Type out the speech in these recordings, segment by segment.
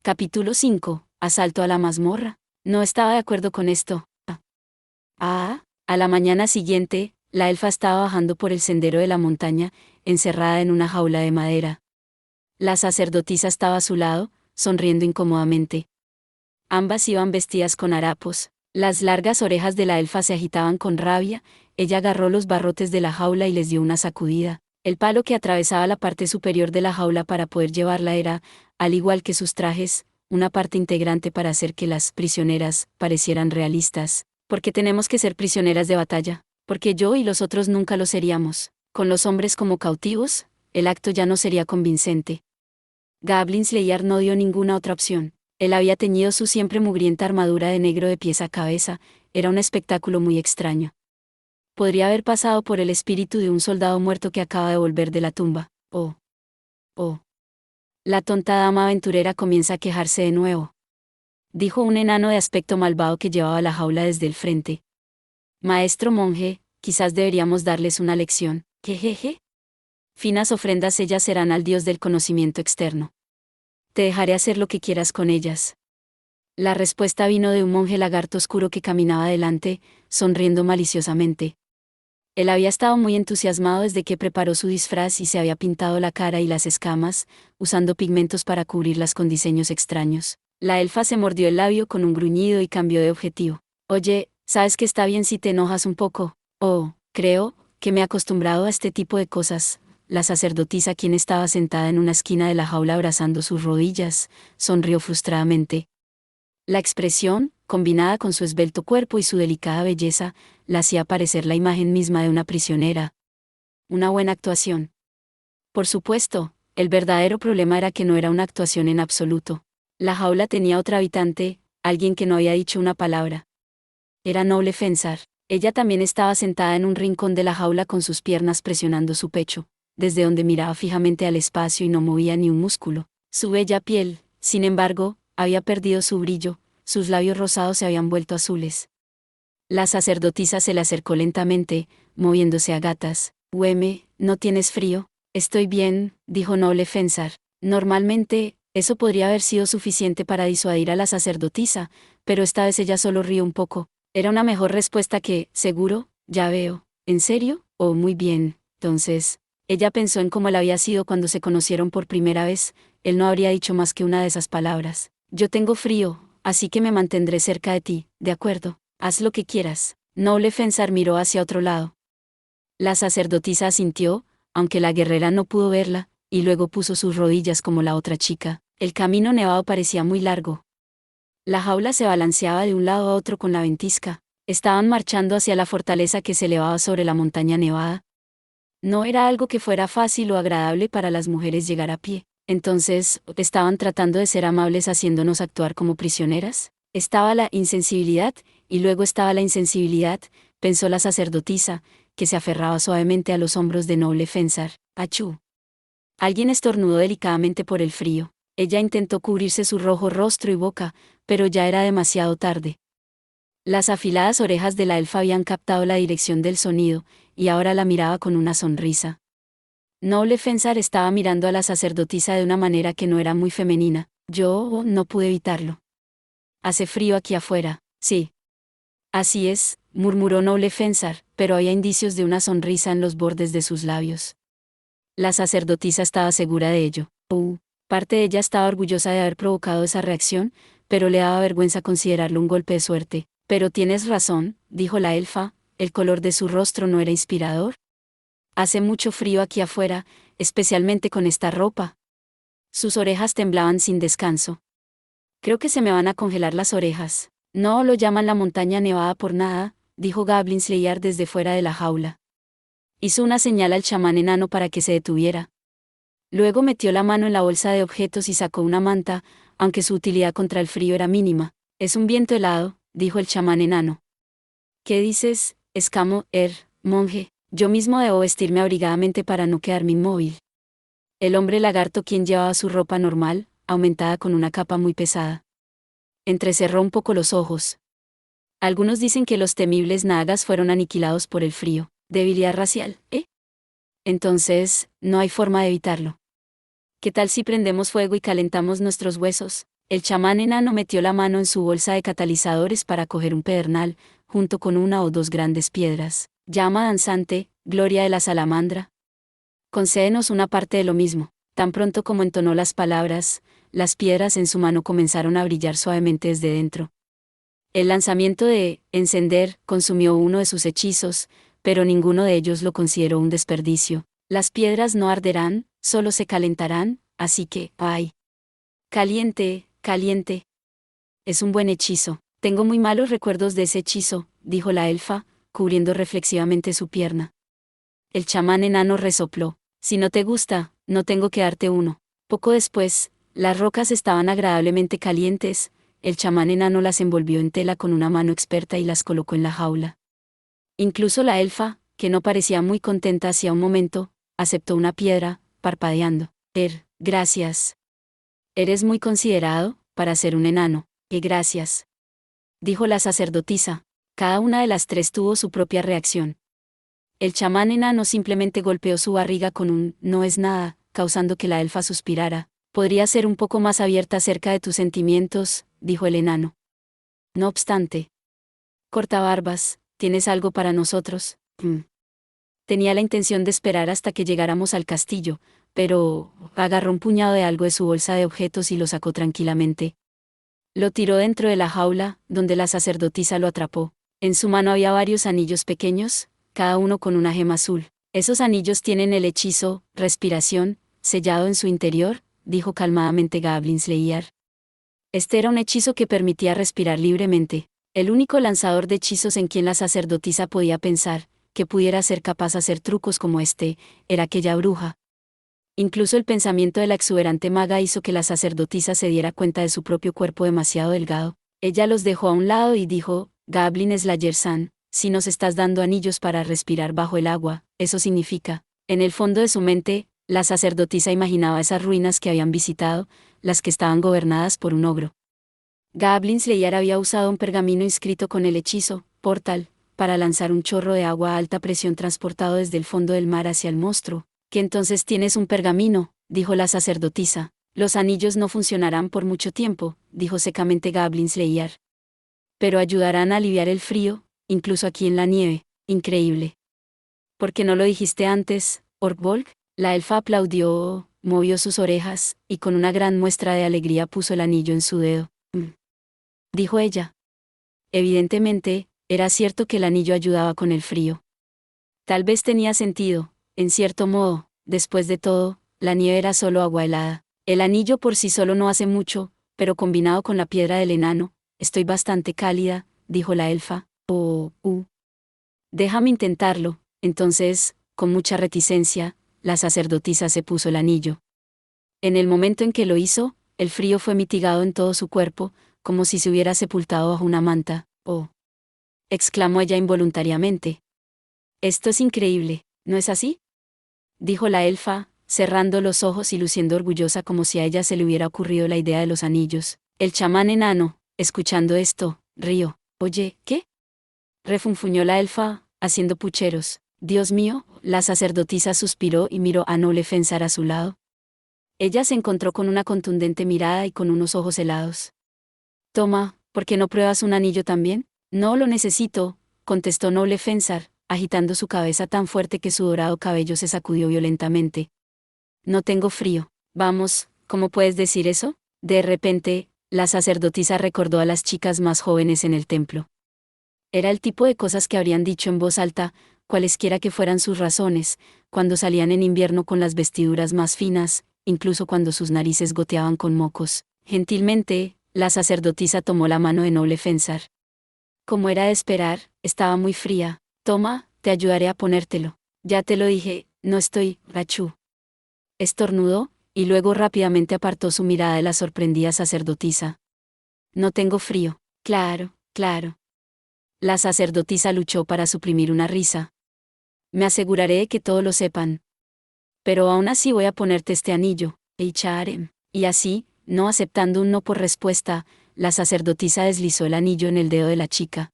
Capítulo 5. Asalto a la mazmorra. No estaba de acuerdo con esto. A la mañana siguiente, la elfa estaba bajando por el sendero de la montaña, encerrada en una jaula de madera. La sacerdotisa estaba a su lado, sonriendo incómodamente. Ambas iban vestidas con harapos. Las largas orejas de la elfa se agitaban con rabia. Ella agarró los barrotes de la jaula y les dio una sacudida. El palo que atravesaba la parte superior de la jaula para poder llevarla era, al igual que sus trajes, una parte integrante para hacer que las prisioneras parecieran realistas. Porque tenemos que ser prisioneras de batalla, porque yo y los otros nunca lo seríamos. Con los hombres como cautivos, el acto ya no sería convincente. Goblin Slayer no dio ninguna otra opción. Él había teñido su siempre mugrienta armadura de negro de pies a cabeza. Era un espectáculo muy extraño. Podría haber pasado por el espíritu de un soldado muerto que acaba de volver de la tumba. Oh. La tonta dama aventurera comienza a quejarse de nuevo, dijo un enano de aspecto malvado que llevaba la jaula desde el frente. Maestro monje, quizás deberíamos darles una lección. Jejeje. Finas ofrendas ellas serán al dios del conocimiento externo. Te dejaré hacer lo que quieras con ellas. La respuesta vino de un monje lagarto oscuro que caminaba delante, sonriendo maliciosamente. Él había estado muy entusiasmado desde que preparó su disfraz y se había pintado la cara y las escamas, usando pigmentos para cubrirlas con diseños extraños. La elfa se mordió el labio con un gruñido y cambió de objetivo. Oye, ¿sabes que está bien si te enojas un poco? Oh, creo que me he acostumbrado a este tipo de cosas. La sacerdotisa, quien estaba sentada en una esquina de la jaula abrazando sus rodillas, sonrió frustradamente. La expresión, combinada con su esbelto cuerpo y su delicada belleza, la hacía parecer la imagen misma de una prisionera. Una buena actuación. Por supuesto, el verdadero problema era que no era una actuación en absoluto. La jaula tenía otra habitante, alguien que no había dicho una palabra. Era Noble Fensar. Ella también estaba sentada en un rincón de la jaula con sus piernas presionando su pecho, desde donde miraba fijamente al espacio y no movía ni un músculo. Su bella piel, sin embargo, había perdido su brillo, sus labios rosados se habían vuelto azules. La sacerdotisa se le acercó lentamente, moviéndose a gatas. «Hueme, ¿no tienes frío?» «Estoy bien», dijo Noble Fensar. Normalmente, eso podría haber sido suficiente para disuadir a la sacerdotisa, pero esta vez ella solo rió un poco. Era una mejor respuesta que, «Seguro, ya veo». «¿En serio? Oh, muy bien, entonces». Ella pensó en cómo él había sido cuando se conocieron por primera vez. Él no habría dicho más que una de esas palabras. «Yo tengo frío, así que me mantendré cerca de ti, ¿de acuerdo? Haz lo que quieras». Noble Fensar miró hacia otro lado. La sacerdotisa asintió, aunque la guerrera no pudo verla, y luego puso sus rodillas como la otra chica. El camino nevado parecía muy largo. La jaula se balanceaba de un lado a otro con la ventisca. Estaban marchando hacia la fortaleza que se elevaba sobre la montaña nevada. No era algo que fuera fácil o agradable para las mujeres llegar a pie. Entonces, ¿estaban tratando de ser amables haciéndonos actuar como prisioneras? Estaba la insensibilidad, y luego estaba la insensibilidad, pensó la sacerdotisa, que se aferraba suavemente a los hombros de Noble Fensar. «Achú». Alguien estornudó delicadamente por el frío. Ella intentó cubrirse su rojo rostro y boca, pero ya era demasiado tarde. Las afiladas orejas de la elfa habían captado la dirección del sonido, y ahora la miraba con una sonrisa. Noble Fensar estaba mirando a la sacerdotisa de una manera que no era muy femenina. «Yo no pude evitarlo». «Hace frío aquí afuera». «Sí». «Así es», murmuró Noble Fensar, pero había indicios de una sonrisa en los bordes de sus labios. La sacerdotisa estaba segura de ello. Parte de ella estaba orgullosa de haber provocado esa reacción, pero le daba vergüenza considerarlo un golpe de suerte. «Pero tienes razón», dijo la elfa, el color de su rostro no era inspirador. «Hace mucho frío aquí afuera, especialmente con esta ropa». Sus orejas temblaban sin descanso. «Creo que se me van a congelar las orejas». «No lo llaman la montaña nevada por nada», dijo Goblin Slayer desde fuera de la jaula. Hizo una señal al chamán enano para que se detuviera. Luego metió la mano en la bolsa de objetos y sacó una manta, aunque su utilidad contra el frío era mínima. «Es un viento helado», dijo el chamán enano. «¿Qué dices, escamo, monje? Yo mismo debo vestirme abrigadamente para no quedarme inmóvil». El hombre lagarto, quien llevaba su ropa normal, aumentada con una capa muy pesada, entrecerró un poco los ojos. Algunos dicen que los temibles nagas fueron aniquilados por el frío. ¿Debilidad racial, Entonces, no hay forma de evitarlo. ¿Qué tal si prendemos fuego y calentamos nuestros huesos? El chamán enano metió la mano en su bolsa de catalizadores para coger un pedernal, junto con una o dos grandes piedras. Llama danzante, gloria de la salamandra. Concédenos una parte de lo mismo. Tan pronto como entonó las palabras, las piedras en su mano comenzaron a brillar suavemente desde dentro. El lanzamiento de encender consumió uno de sus hechizos, pero ninguno de ellos lo consideró un desperdicio. Las piedras no arderán, solo se calentarán, así que, ¡ay! Caliente, caliente. Es un buen hechizo. Tengo muy malos recuerdos de ese hechizo, dijo la elfa, cubriendo reflexivamente su pierna. El chamán enano resopló. Si no te gusta, no tengo que darte uno. Poco después, las rocas estaban agradablemente calientes, el chamán enano las envolvió en tela con una mano experta y las colocó en la jaula. Incluso la elfa, que no parecía muy contenta hacía un momento, aceptó una piedra, parpadeando. Gracias. Eres muy considerado, para ser un enano. Gracias. Dijo la sacerdotisa. Cada una de las tres tuvo su propia reacción. El chamán enano simplemente golpeó su barriga con un «no es nada», causando que la elfa suspirara. «Podría ser un poco más abierta acerca de tus sentimientos», dijo el enano. No obstante. Cortabarbas, ¿tienes algo para nosotros? Tenía la intención de esperar hasta que llegáramos al castillo, pero agarró un puñado de algo de su bolsa de objetos y lo sacó tranquilamente. Lo tiró dentro de la jaula, donde la sacerdotisa lo atrapó. En su mano había varios anillos pequeños, cada uno con una gema azul. Esos anillos tienen el hechizo, respiración, sellado en su interior, dijo calmadamente Goblin Slayer. Este era un hechizo que permitía respirar libremente. El único lanzador de hechizos en quien la sacerdotisa podía pensar, que pudiera ser capaz de hacer trucos como este, era aquella bruja. Incluso el pensamiento de la exuberante maga hizo que la sacerdotisa se diera cuenta de su propio cuerpo demasiado delgado. Ella los dejó a un lado y dijo, Goblin Slayer-san, si nos estás dando anillos para respirar bajo el agua, eso significa. En el fondo de su mente, la sacerdotisa imaginaba esas ruinas que habían visitado, las que estaban gobernadas por un ogro. Goblin Slayer había usado un pergamino inscrito con el hechizo, Portal, para lanzar un chorro de agua a alta presión transportado desde el fondo del mar hacia el monstruo. «¿Que entonces tienes un pergamino?», dijo la sacerdotisa. «Los anillos no funcionarán por mucho tiempo», dijo secamente Goblin Slayer. «Pero ayudarán a aliviar el frío, incluso aquí en la nieve. Increíble». «¿Por qué no lo dijiste antes, Orkvolk?». La elfa aplaudió, movió sus orejas, y con una gran muestra de alegría puso el anillo en su dedo. Dijo ella. Evidentemente, era cierto que el anillo ayudaba con el frío. Tal vez tenía sentido, en cierto modo, después de todo, la nieve era solo agua helada. El anillo por sí solo no hace mucho, pero combinado con la piedra del enano, estoy bastante cálida, dijo la elfa. Déjame intentarlo. Entonces, con mucha reticencia, la sacerdotisa se puso el anillo. En el momento en que lo hizo, el frío fue mitigado en todo su cuerpo, como si se hubiera sepultado bajo una manta. «Oh», exclamó ella involuntariamente. «Esto es increíble, ¿no es así?», dijo la elfa, cerrando los ojos y luciendo orgullosa como si a ella se le hubiera ocurrido la idea de los anillos. El chamán enano, escuchando esto, rió. «Oye, ¿qué?», refunfuñó la elfa, haciendo pucheros. «Dios mío», la sacerdotisa suspiró y miró a Noble Fensar a su lado. Ella se encontró con una contundente mirada y con unos ojos helados. «Toma, ¿por qué no pruebas un anillo también?». «No lo necesito», contestó Noble Fensar, agitando su cabeza tan fuerte que su dorado cabello se sacudió violentamente. «No tengo frío». «Vamos, ¿cómo puedes decir eso?». De repente, la sacerdotisa recordó a las chicas más jóvenes en el templo. Era el tipo de cosas que habrían dicho en voz alta, cualesquiera que fueran sus razones, cuando salían en invierno con las vestiduras más finas, incluso cuando sus narices goteaban con mocos. Gentilmente, la sacerdotisa tomó la mano de Noble Fensar. Como era de esperar, estaba muy fría. «Toma, te ayudaré a ponértelo». «Ya te lo dije, no estoy, Rachú». Estornudó, y luego rápidamente apartó su mirada de la sorprendida sacerdotisa. «No tengo frío». «Claro, claro». La sacerdotisa luchó para suprimir una risa. «Me aseguraré de que todos lo sepan. Pero aún así voy a ponerte este anillo, Eicharem». Y así, no aceptando un no por respuesta, la sacerdotisa deslizó el anillo en el dedo de la chica.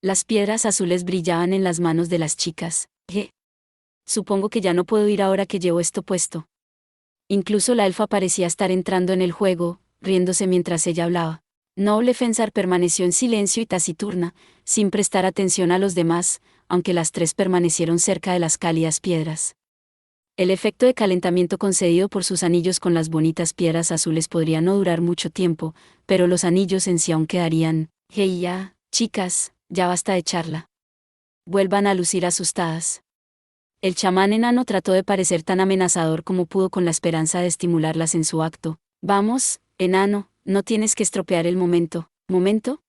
Las piedras azules brillaban en las manos de las chicas. Supongo que ya no puedo ir ahora que llevo esto puesto. Incluso la elfa parecía estar entrando en el juego, riéndose mientras ella hablaba. Noble Fensar permaneció en silencio y taciturna, sin prestar atención a los demás, aunque las tres permanecieron cerca de las cálidas piedras. El efecto de calentamiento concedido por sus anillos con las bonitas piedras azules podría no durar mucho tiempo, pero los anillos en sí aún quedarían. Hey ya, chicas, ya basta de charla. Vuelvan a lucir asustadas. El chamán enano trató de parecer tan amenazador como pudo con la esperanza de estimularlas en su acto. Vamos, enano, no tienes que estropear el momento. ¿Momento?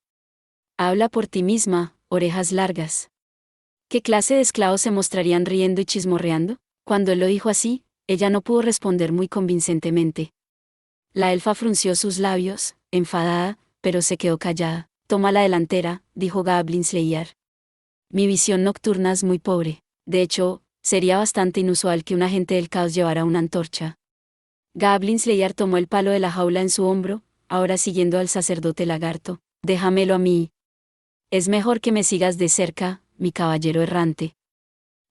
Habla por ti misma, orejas largas. ¿Qué clase de esclavos se mostrarían riendo y chismorreando? Cuando él lo dijo así, ella no pudo responder muy convincentemente. La elfa frunció sus labios, enfadada, pero se quedó callada. Toma la delantera, dijo Goblin Slayer. Mi visión nocturna es muy pobre. De hecho, sería bastante inusual que un agente del caos llevara una antorcha. Goblin Slayer tomó el palo de la jaula en su hombro, ahora siguiendo al sacerdote lagarto. Déjamelo a mí. Es mejor que me sigas de cerca, mi caballero errante.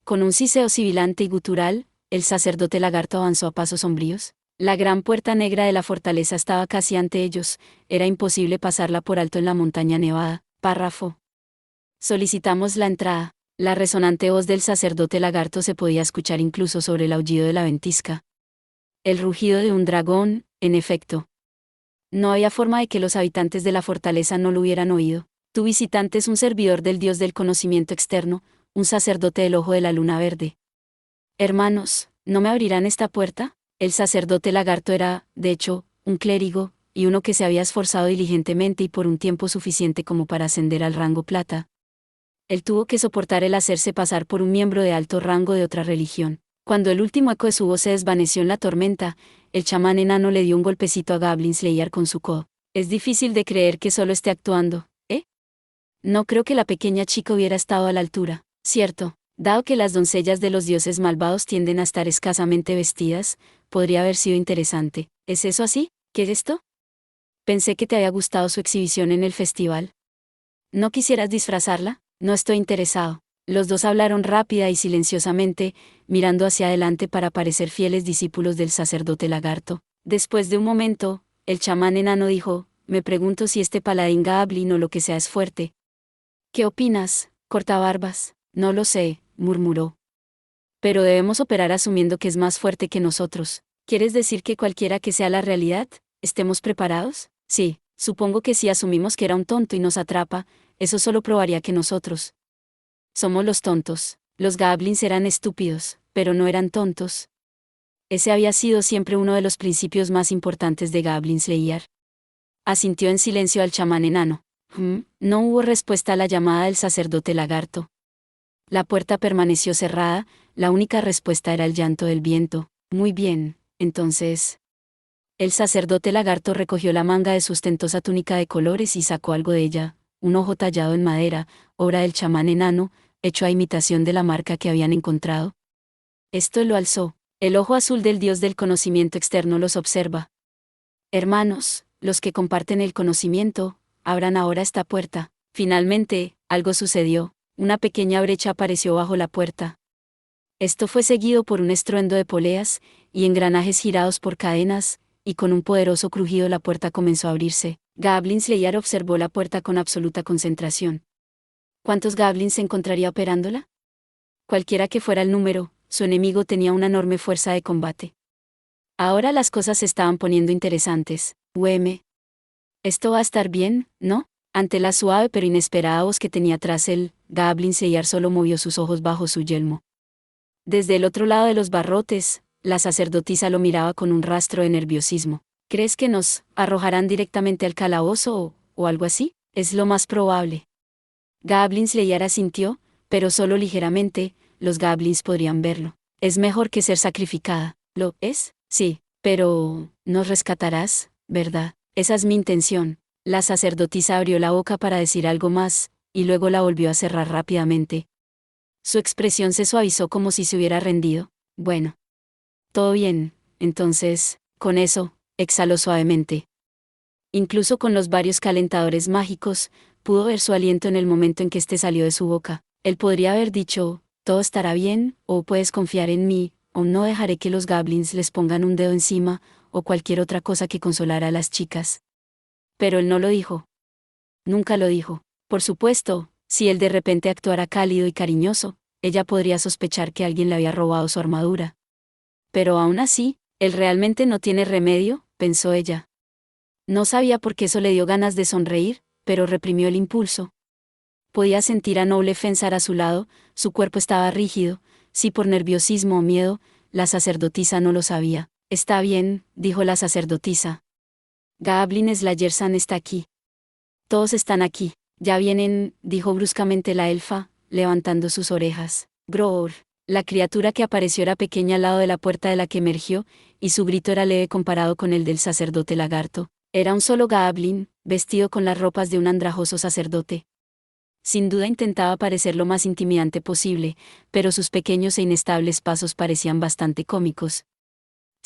Con un siseo sibilante y gutural, el sacerdote lagarto avanzó a pasos sombríos. La gran puerta negra de la fortaleza estaba casi ante ellos, era imposible pasarla por alto en la montaña nevada. Párrafo. Solicitamos la entrada. La resonante voz del sacerdote lagarto se podía escuchar incluso sobre el aullido de la ventisca. El rugido de un dragón, en efecto. No había forma de que los habitantes de la fortaleza no lo hubieran oído. Tu visitante es un servidor del dios del conocimiento externo, un sacerdote del ojo de la luna verde. Hermanos, ¿no me abrirán esta puerta? El sacerdote lagarto era, de hecho, un clérigo, y uno que se había esforzado diligentemente y por un tiempo suficiente como para ascender al rango plata. Él tuvo que soportar el hacerse pasar por un miembro de alto rango de otra religión. Cuando el último eco de su voz se desvaneció en la tormenta, el chamán enano le dio un golpecito a Goblin Slayer con su codo. Es difícil de creer que solo esté actuando, ¿eh? No creo que la pequeña chica hubiera estado a la altura, cierto. Dado que las doncellas de los dioses malvados tienden a estar escasamente vestidas, podría haber sido interesante. ¿Es eso así? ¿Qué es esto? Pensé que te había gustado su exhibición en el festival. ¿No quisieras disfrazarla? No estoy interesado. Los dos hablaron rápida y silenciosamente, mirando hacia adelante para parecer fieles discípulos del sacerdote lagarto. Después de un momento, el chamán enano dijo, me pregunto si este paladín Goblin o lo que sea es fuerte. ¿Qué opinas, cortabarbas? No lo sé, murmuró. Pero debemos operar asumiendo que es más fuerte que nosotros. ¿Quieres decir que cualquiera que sea la realidad, estemos preparados? Sí, supongo que si asumimos que era un tonto y nos atrapa, eso solo probaría que nosotros somos los tontos. Los goblins eran estúpidos, pero no eran tontos. Ese había sido siempre uno de los principios más importantes de Goblin Slayer. Asintió en silencio al chamán enano. No hubo respuesta a la llamada del sacerdote lagarto. La puerta permaneció cerrada, la única respuesta era el llanto del viento. Muy bien, entonces. El sacerdote lagarto recogió la manga de su ostentosa túnica de colores y sacó algo de ella, un ojo tallado en madera, obra del chamán enano, hecho a imitación de la marca que habían encontrado. Esto lo alzó. El ojo azul del dios del conocimiento externo los observa. Hermanos, los que comparten el conocimiento, abran ahora esta puerta. Finalmente, algo sucedió. Una pequeña brecha apareció bajo la puerta. Esto fue seguido por un estruendo de poleas, y engranajes girados por cadenas, y con un poderoso crujido la puerta comenzó a abrirse. Goblin Slayer observó la puerta con absoluta concentración. ¿Cuántos goblins se encontraría operándola? Cualquiera que fuera el número, su enemigo tenía una enorme fuerza de combate. Ahora las cosas se estaban poniendo interesantes. Esto va a estar bien, ¿no? Ante la suave pero inesperada voz que tenía tras él, Goblin Slayer solo movió sus ojos bajo su yelmo. Desde el otro lado de los barrotes, la sacerdotisa lo miraba con un rastro de nerviosismo. ¿Crees que nos arrojarán directamente al calabozo o algo así? Es lo más probable. Goblin Slayer asintió, pero solo ligeramente, los goblins podrían verlo. Es mejor que ser sacrificada. ¿Lo es? Sí, pero nos rescatarás, ¿verdad? Esa es mi intención. La sacerdotisa abrió la boca para decir algo más, y luego la volvió a cerrar rápidamente. Su expresión se suavizó como si se hubiera rendido. Bueno. Todo bien, entonces, con eso, exhaló suavemente. Incluso con los varios calentadores mágicos, pudo ver su aliento en el momento en que éste salió de su boca. Él podría haber dicho, todo estará bien, o puedes confiar en mí, o no dejaré que los goblins les pongan un dedo encima, o cualquier otra cosa que consolara a las chicas. Pero él no lo dijo. Nunca lo dijo. Por supuesto, si él de repente actuara cálido y cariñoso, ella podría sospechar que alguien le había robado su armadura. Pero aún así, él realmente no tiene remedio, pensó ella. No sabía por qué eso le dio ganas de sonreír, pero reprimió el impulso. Podía sentir a Noble Fensar a su lado, su cuerpo estaba rígido, si por nerviosismo o miedo, la sacerdotisa no lo sabía. Está bien, dijo la sacerdotisa. Gablin Slayersan está aquí. Todos están aquí. Ya vienen, dijo bruscamente la elfa, levantando sus orejas. Groor. La criatura que apareció era pequeña al lado de la puerta de la que emergió, y su grito era leve comparado con el del sacerdote lagarto. Era un solo Gablin, vestido con las ropas de un andrajoso sacerdote. Sin duda intentaba parecer lo más intimidante posible, pero sus pequeños e inestables pasos parecían bastante cómicos.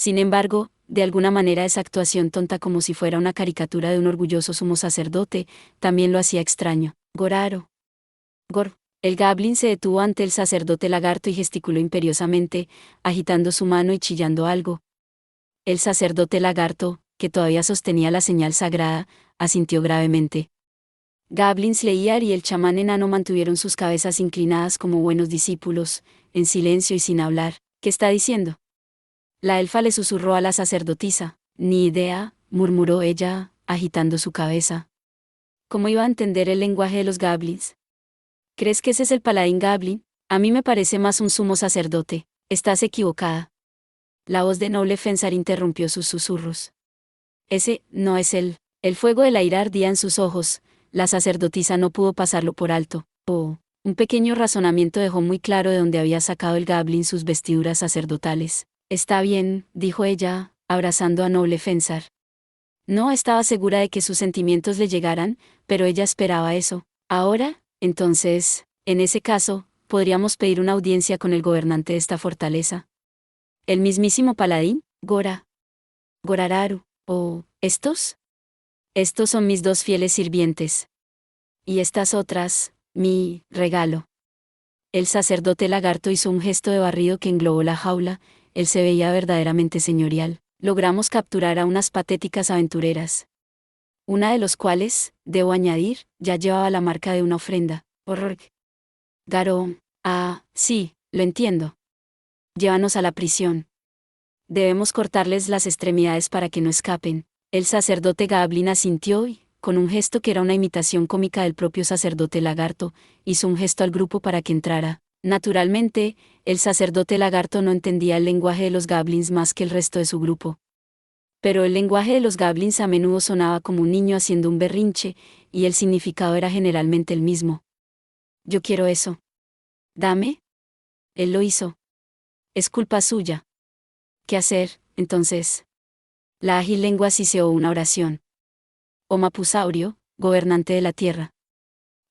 Sin embargo, de alguna manera esa actuación tonta como si fuera una caricatura de un orgulloso sumo sacerdote, también lo hacía extraño. Goraro. Gor. El Gablin se detuvo ante el sacerdote lagarto y gesticuló imperiosamente, agitando su mano y chillando algo. El sacerdote lagarto, que todavía sostenía la señal sagrada, asintió gravemente. Gablin Slayer y el chamán enano mantuvieron sus cabezas inclinadas como buenos discípulos, en silencio y sin hablar. ¿Qué está diciendo? La elfa le susurró a la sacerdotisa. Ni idea, murmuró ella, agitando su cabeza. ¿Cómo iba a entender el lenguaje de los Gablins? ¿Crees que ese es el paladín Gablin? A mí me parece más un sumo sacerdote. Estás equivocada. La voz de Noble Fensar interrumpió sus susurros. Ese no es él. El fuego del aire ardía en sus ojos. La sacerdotisa no pudo pasarlo por alto. Un pequeño razonamiento dejó muy claro de dónde había sacado el Gablin sus vestiduras sacerdotales. Está bien, dijo ella, abrazando a Noble Fensar. No estaba segura de que sus sentimientos le llegaran, pero ella esperaba eso. Ahora, entonces, en ese caso, podríamos pedir una audiencia con el gobernante de esta fortaleza. ¿El mismísimo paladín, Gora? Gorararu. ¿Estos? Estos son mis dos fieles sirvientes. Y estas otras, mi regalo. El sacerdote lagarto hizo un gesto de barrido que englobó la jaula, él se veía verdaderamente señorial. Logramos capturar a unas patéticas aventureras. Una de los cuales, debo añadir, ya llevaba la marca de una ofrenda. Horror. Garo. Sí, lo entiendo. Llévanos a la prisión. Debemos cortarles las extremidades para que no escapen. El sacerdote Gablin asintió y, con un gesto que era una imitación cómica del propio sacerdote lagarto, hizo un gesto al grupo para que entrara. Naturalmente, el sacerdote lagarto no entendía el lenguaje de los Gablins más que el resto de su grupo. Pero el lenguaje de los Gablins a menudo sonaba como un niño haciendo un berrinche, y el significado era generalmente el mismo. Yo quiero eso. Dame. Él lo hizo. Es culpa suya. ¿Qué hacer, entonces? La ágil lengua siseó una oración. Oh Mapusaurio, gobernante de la tierra.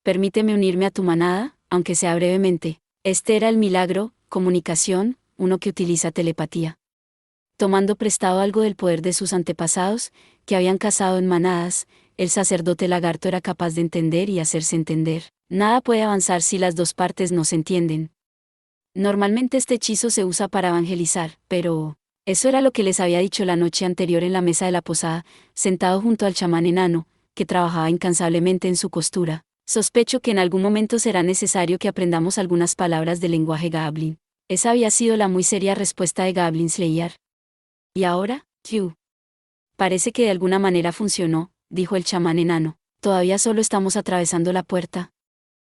Permíteme unirme a tu manada, aunque sea brevemente. Este era el milagro, comunicación, uno que utiliza telepatía. Tomando prestado algo del poder de sus antepasados, que habían cazado en manadas, el sacerdote lagarto era capaz de entender y hacerse entender. Nada puede avanzar si las dos partes no se entienden. Normalmente este hechizo se usa para evangelizar, pero eso era lo que les había dicho la noche anterior en la mesa de la posada, sentado junto al chamán enano, que trabajaba incansablemente en su costura. Sospecho que en algún momento será necesario que aprendamos algunas palabras del lenguaje Gablin. Esa había sido la muy seria respuesta de Gablin Slayer. ¿Y ahora, Q? Parece que de alguna manera funcionó, dijo el chamán enano. Todavía solo estamos atravesando la puerta.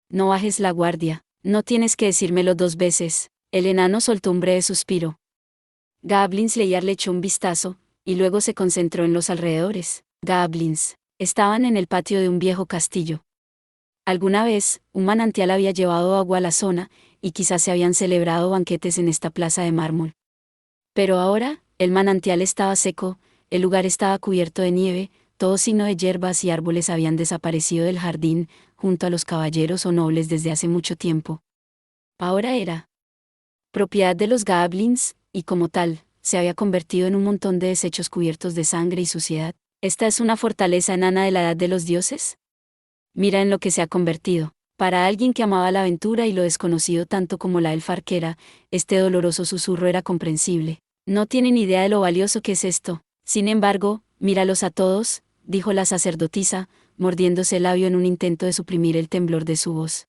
No bajes la guardia, no tienes que decírmelo dos veces. El enano soltó un breve suspiro. Gablin Slayer le echó un vistazo, y luego se concentró en los alrededores. Gablins estaban en el patio de un viejo castillo. Alguna vez, un manantial había llevado agua a la zona, y quizás se habían celebrado banquetes en esta plaza de mármol. Pero ahora, el manantial estaba seco, el lugar estaba cubierto de nieve, todo signo de hierbas y árboles habían desaparecido del jardín, junto a los caballeros o nobles desde hace mucho tiempo. Ahora era propiedad de los Gablins, y como tal, se había convertido en un montón de desechos cubiertos de sangre y suciedad. ¿Esta es una fortaleza enana de la edad de los dioses? Mira en lo que se ha convertido. Para alguien que amaba la aventura y lo desconocido tanto como la elfa arquera, este doloroso susurro era comprensible. No tienen idea de lo valioso que es esto. Sin embargo, míralos a todos, dijo la sacerdotisa, mordiéndose el labio en un intento de suprimir el temblor de su voz.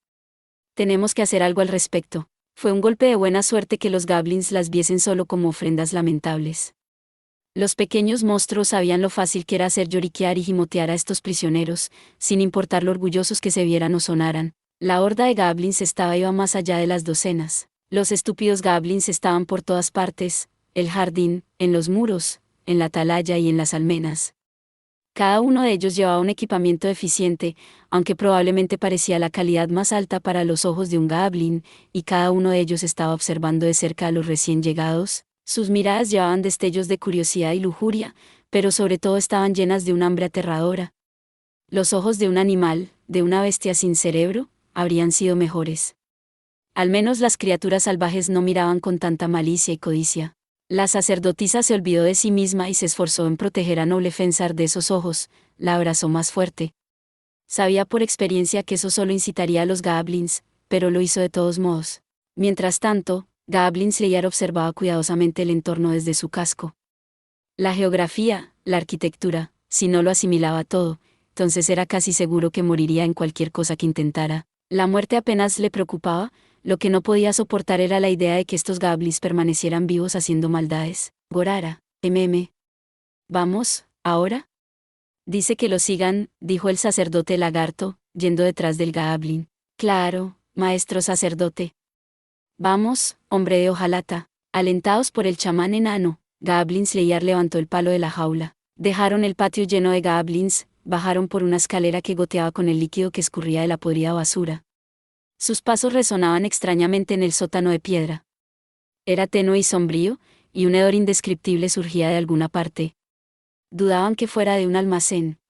Tenemos que hacer algo al respecto. Fue un golpe de buena suerte que los goblins las viesen solo como ofrendas lamentables. Los pequeños monstruos sabían lo fácil que era hacer lloriquear y gimotear a estos prisioneros, sin importar lo orgullosos que se vieran o sonaran. La horda de goblins iba más allá de las docenas. Los estúpidos goblins estaban por todas partes, el jardín, en los muros, en la atalaya y en las almenas. Cada uno de ellos llevaba un equipamiento deficiente, aunque probablemente parecía la calidad más alta para los ojos de un goblin, y cada uno de ellos estaba observando de cerca a los recién llegados. Sus miradas llevaban destellos de curiosidad y lujuria, pero sobre todo estaban llenas de un hambre aterradora. Los ojos de un animal, de una bestia sin cerebro, habrían sido mejores. Al menos las criaturas salvajes no miraban con tanta malicia y codicia. La sacerdotisa se olvidó de sí misma y se esforzó en proteger a Noble Fensar de esos ojos, la abrazó más fuerte. Sabía por experiencia que eso solo incitaría a los goblins, pero lo hizo de todos modos. Mientras tanto, Goblin Slayer observaba cuidadosamente el entorno desde su casco. La geografía, la arquitectura, si no lo asimilaba todo, entonces era casi seguro que moriría en cualquier cosa que intentara. La muerte apenas le preocupaba, lo que no podía soportar era la idea de que estos goblins permanecieran vivos haciendo maldades. Gorara, Vamos, ahora. Dice que lo sigan, dijo el sacerdote lagarto, yendo detrás del goblin. Claro, maestro sacerdote. Vamos, hombre de hojalata. Alentados por el chamán enano, Goblin Slayer levantó el palo de la jaula. Dejaron el patio lleno de goblins, bajaron por una escalera que goteaba con el líquido que escurría de la podrida basura. Sus pasos resonaban extrañamente en el sótano de piedra. Era tenue y sombrío, y un hedor indescriptible surgía de alguna parte. Dudaban que fuera de un almacén.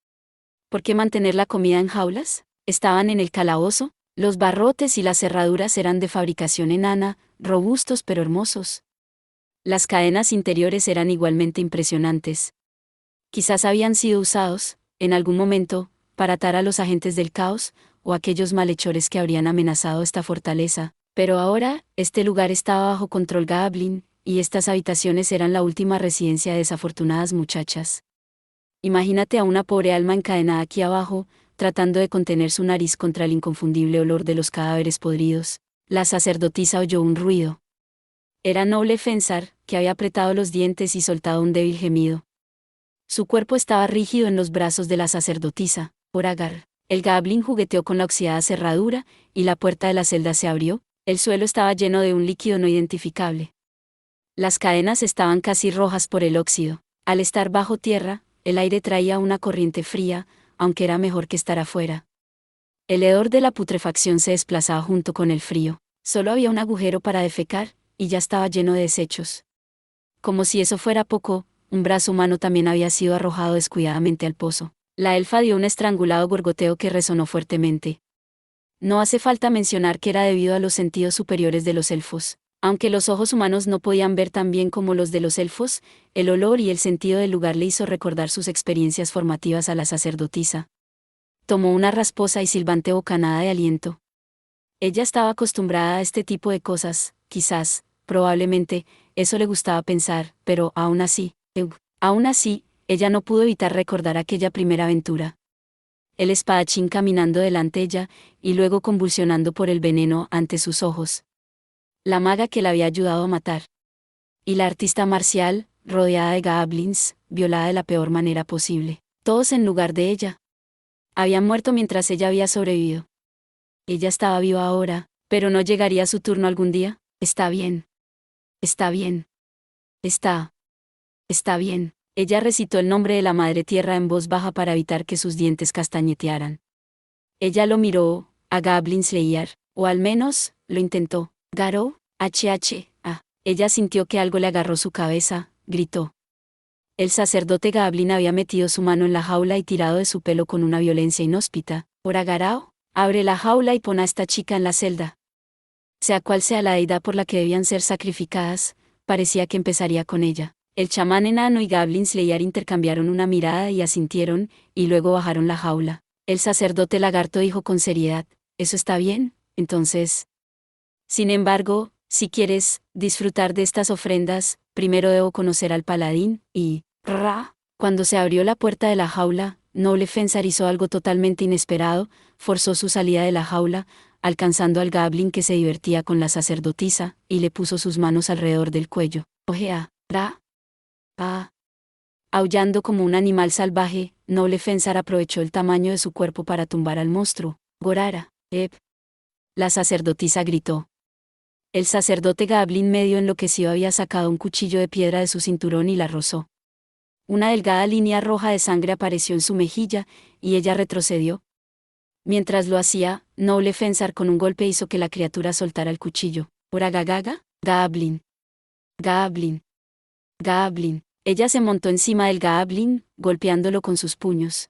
¿Por qué mantener la comida en jaulas? Estaban en el calabozo. Los barrotes y las cerraduras eran de fabricación enana, robustos pero hermosos. Las cadenas interiores eran igualmente impresionantes. Quizás habían sido usados, en algún momento, para atar a los agentes del caos, o aquellos malhechores que habrían amenazado esta fortaleza, pero ahora, este lugar estaba bajo control goblin, y estas habitaciones eran la última residencia de desafortunadas muchachas. Imagínate a una pobre alma encadenada aquí abajo, tratando de contener su nariz contra el inconfundible olor de los cadáveres podridos. La sacerdotisa oyó un ruido. Era Noble Fensar, que había apretado los dientes y soltado un débil gemido. Su cuerpo estaba rígido en los brazos de la sacerdotisa. Oragar. El goblin jugueteó con la oxidada cerradura, y la puerta de la celda se abrió. El suelo estaba lleno de un líquido no identificable. Las cadenas estaban casi rojas por el óxido. Al estar bajo tierra, el aire traía una corriente fría, aunque era mejor que estar afuera. El hedor de la putrefacción se desplazaba junto con el frío. Solo había un agujero para defecar, y ya estaba lleno de desechos. Como si eso fuera poco, un brazo humano también había sido arrojado descuidadamente al pozo. La elfa dio un estrangulado gorgoteo que resonó fuertemente. No hace falta mencionar que era debido a los sentidos superiores de los elfos. Aunque los ojos humanos no podían ver tan bien como los de los elfos, el olor y el sentido del lugar le hizo recordar sus experiencias formativas a la sacerdotisa. Tomó una rasposa y silbante bocanada de aliento. Ella estaba acostumbrada a este tipo de cosas, quizás, probablemente, eso le gustaba pensar, pero aún así, ella no pudo evitar recordar aquella primera aventura. El espadachín caminando delante de ella, y luego convulsionando por el veneno ante sus ojos. La maga que la había ayudado a matar. Y la artista marcial, rodeada de goblins, violada de la peor manera posible. Todos en lugar de ella. Habían muerto mientras ella había sobrevivido. Ella estaba viva ahora, pero ¿no llegaría su turno algún día? Está bien. Está bien. Está bien. Ella recitó el nombre de la Madre Tierra en voz baja para evitar que sus dientes castañetearan. Ella lo miró, a Goblin Slayer, o al menos, lo intentó. Garou, Ella sintió que algo le agarró su cabeza, gritó. El sacerdote Goblin había metido su mano en la jaula y tirado de su pelo con una violencia inhóspita. Oragarao, abre la jaula y pon a esta chica en la celda. Sea cual sea la deidad por la que debían ser sacrificadas, parecía que empezaría con ella. El chamán enano y Goblin Slayer intercambiaron una mirada y asintieron, y luego bajaron la jaula. El sacerdote lagarto dijo con seriedad, ¿eso está bien? Entonces. Sin embargo, si quieres disfrutar de estas ofrendas, primero debo conocer al paladín, y Ra. Cuando se abrió la puerta de la jaula, Noble Fensar hizo algo totalmente inesperado, forzó su salida de la jaula, alcanzando al Goblin que se divertía con la sacerdotisa, y le puso sus manos alrededor del cuello. Ojea. Ra. Ah. Aullando como un animal salvaje, Noble Fensar aprovechó el tamaño de su cuerpo para tumbar al monstruo. Gorara. La sacerdotisa gritó. El sacerdote Goblin medio enloquecido había sacado un cuchillo de piedra de su cinturón y la rozó. Una delgada línea roja de sangre apareció en su mejilla, y ella retrocedió. Mientras lo hacía, Noble Fensar con un golpe hizo que la criatura soltara el cuchillo. Oragagaga, Goblin. Goblin. Goblin. Ella se montó encima del Goblin, golpeándolo con sus puños.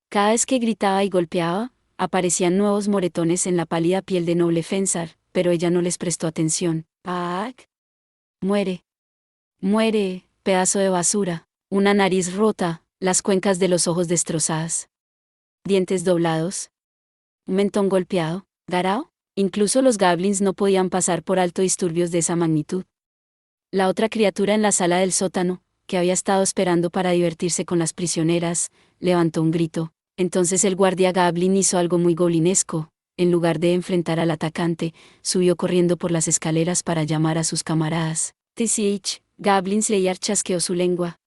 Cada vez que gritaba y golpeaba, aparecían nuevos moretones en la pálida piel de Noble Fensar, pero ella no les prestó atención. ¡Ah! Muere. Muere, pedazo de basura. Una nariz rota, las cuencas de los ojos destrozadas. Dientes doblados. Un mentón golpeado. ¿Garao? Incluso los goblins no podían pasar por alto disturbios de esa magnitud. La otra criatura en la sala del sótano, que había estado esperando para divertirse con las prisioneras, levantó un grito. Entonces el guardia goblin hizo algo muy goblinesco. En lugar de enfrentar al atacante, subió corriendo por las escaleras para llamar a sus camaradas. TCH, Goblin Slayer chasqueó su lengua.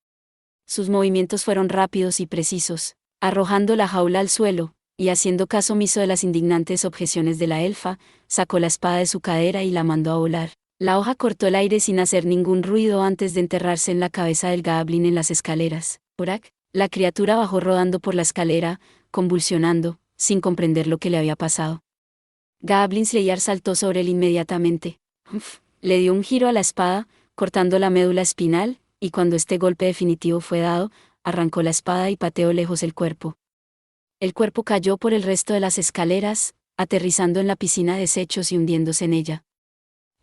Sus movimientos fueron rápidos y precisos, arrojando la jaula al suelo, y haciendo caso omiso de las indignantes objeciones de la elfa, sacó la espada de su cadera y la mandó a volar. La hoja cortó el aire sin hacer ningún ruido antes de enterrarse en la cabeza del Goblin en las escaleras. Orak, la criatura bajó rodando por la escalera, convulsionando, sin comprender lo que le había pasado. Goblin Slayer saltó sobre él inmediatamente. Le dio un giro a la espada, cortando la médula espinal, y cuando este golpe definitivo fue dado, arrancó la espada y pateó lejos el cuerpo. El cuerpo cayó por el resto de las escaleras, aterrizando en la piscina de desechos y hundiéndose en ella.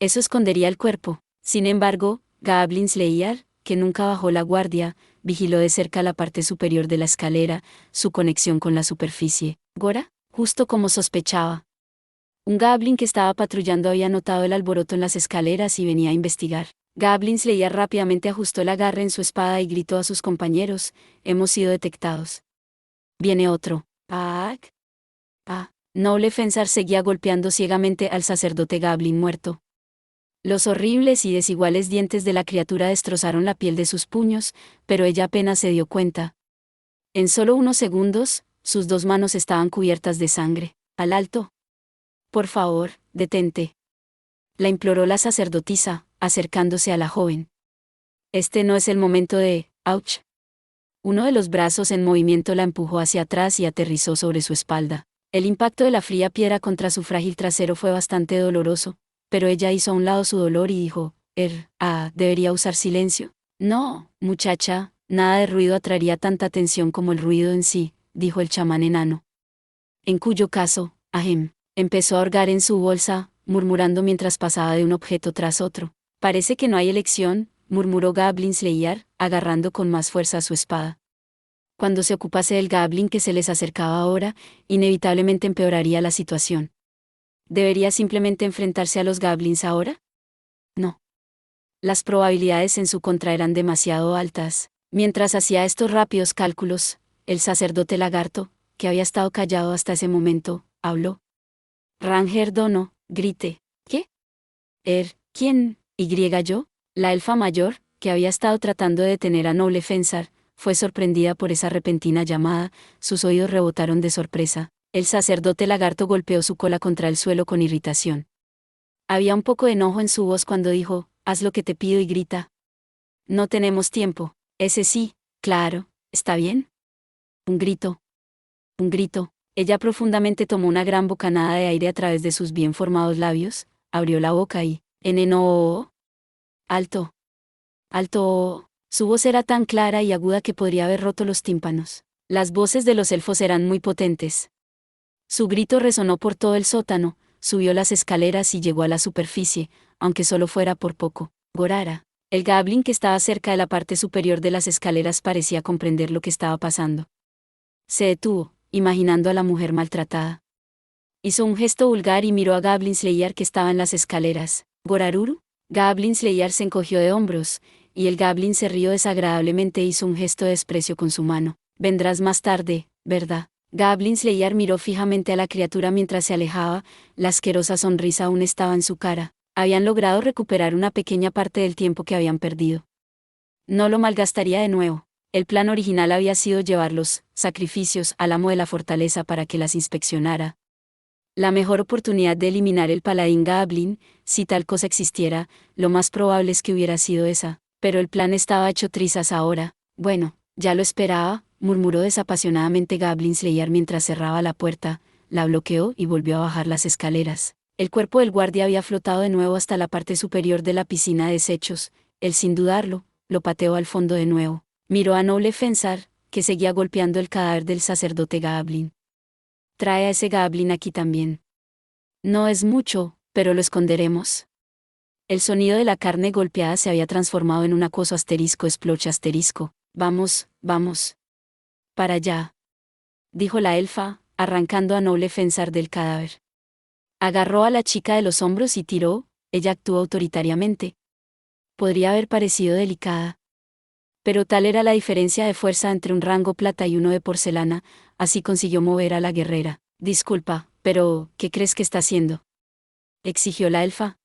Eso escondería el cuerpo. Sin embargo, Goblin Slayer, que nunca bajó la guardia, vigiló de cerca la parte superior de la escalera, su conexión con la superficie. Gora, justo como sospechaba. Un Goblin que estaba patrullando había notado el alboroto en las escaleras y venía a investigar. Goblin Slayer rápidamente ajustó el agarre en su espada y gritó a sus compañeros: hemos sido detectados. Viene otro. ¡Ah! Noble Fensar seguía golpeando ciegamente al sacerdote Goblin muerto. Los horribles y desiguales dientes de la criatura destrozaron la piel de sus puños, pero ella apenas se dio cuenta. En solo unos segundos, sus dos manos estaban cubiertas de sangre. Al alto. Por favor, detente. La imploró la sacerdotisa, acercándose a la joven. Este no es el momento de... ¡Auch! Uno de los brazos en movimiento la empujó hacia atrás y aterrizó sobre su espalda. El impacto de la fría piedra contra su frágil trasero fue bastante doloroso, pero ella hizo a un lado su dolor y dijo: ¿debería usar silencio? No, muchacha, nada de ruido atraería tanta atención como el ruido en sí, dijo el chamán enano. En cuyo caso, empezó a hurgar en su bolsa, murmurando mientras pasaba de un objeto tras otro. Parece que no hay elección, murmuró Goblin Slayer, agarrando con más fuerza su espada. Cuando se ocupase del Goblin que se les acercaba ahora, inevitablemente empeoraría la situación. ¿Debería simplemente enfrentarse a los Goblins ahora? No. Las probabilidades en su contra eran demasiado altas. Mientras hacía estos rápidos cálculos, el sacerdote lagarto, que había estado callado hasta ese momento, habló. Ranger Dono, grite. ¿Qué? ¿Quién? ¿Yo? La elfa mayor, que había estado tratando de detener a Noble Fensar, fue sorprendida por esa repentina llamada, sus oídos rebotaron de sorpresa. El sacerdote lagarto golpeó su cola contra el suelo con irritación. Había un poco de enojo en su voz cuando dijo: haz lo que te pido y grita. No tenemos tiempo. Ese sí, claro, ¿está bien? Un grito. Un grito. Ella profundamente tomó una gran bocanada de aire a través de sus bien formados labios, abrió la boca y... Alto. Alto. Su voz era tan clara y aguda que podría haber roto los tímpanos. Las voces de los elfos eran muy potentes. Su grito resonó por todo el sótano, subió las escaleras y llegó a la superficie, aunque solo fuera por poco. Gorara. El Goblin que estaba cerca de la parte superior de las escaleras parecía comprender lo que estaba pasando. Se detuvo, imaginando a la mujer maltratada. Hizo un gesto vulgar y miró a Goblin Slayer que estaba en las escaleras. ¿Goraruru? Goblin Slayer se encogió de hombros, y el Goblin se rió desagradablemente e hizo un gesto de desprecio con su mano. Vendrás más tarde, ¿verdad? Goblin Slayer miró fijamente a la criatura mientras se alejaba, la asquerosa sonrisa aún estaba en su cara. Habían logrado recuperar una pequeña parte del tiempo que habían perdido. No lo malgastaría de nuevo. El plan original había sido llevar los sacrificios al amo de la fortaleza para que las inspeccionara. La mejor oportunidad de eliminar el paladín Goblin, si tal cosa existiera, lo más probable es que hubiera sido esa, pero el plan estaba hecho trizas ahora. Bueno, ya lo esperaba, murmuró desapasionadamente Goblin Slayer mientras cerraba la puerta, la bloqueó y volvió a bajar las escaleras. El cuerpo del guardia había flotado de nuevo hasta la parte superior de la piscina de desechos. Él, sin dudarlo, lo pateó al fondo de nuevo. Miró a Noble Fensar, que seguía golpeando el cadáver del sacerdote Goblin. Trae a ese Goblin aquí también. No es mucho, pero lo esconderemos. El sonido de la carne golpeada se había transformado en un acoso /esploche *. Vamos, vamos. Para allá. Dijo la elfa, arrancando a Noble Fensar del cadáver. Agarró a la chica de los hombros y tiró. Ella actuó autoritariamente. Podría haber parecido delicada. Pero tal era la diferencia de fuerza entre un rango plata y uno de porcelana, así consiguió mover a la guerrera. Disculpa, pero, ¿qué crees que está haciendo? Exigió la elfa.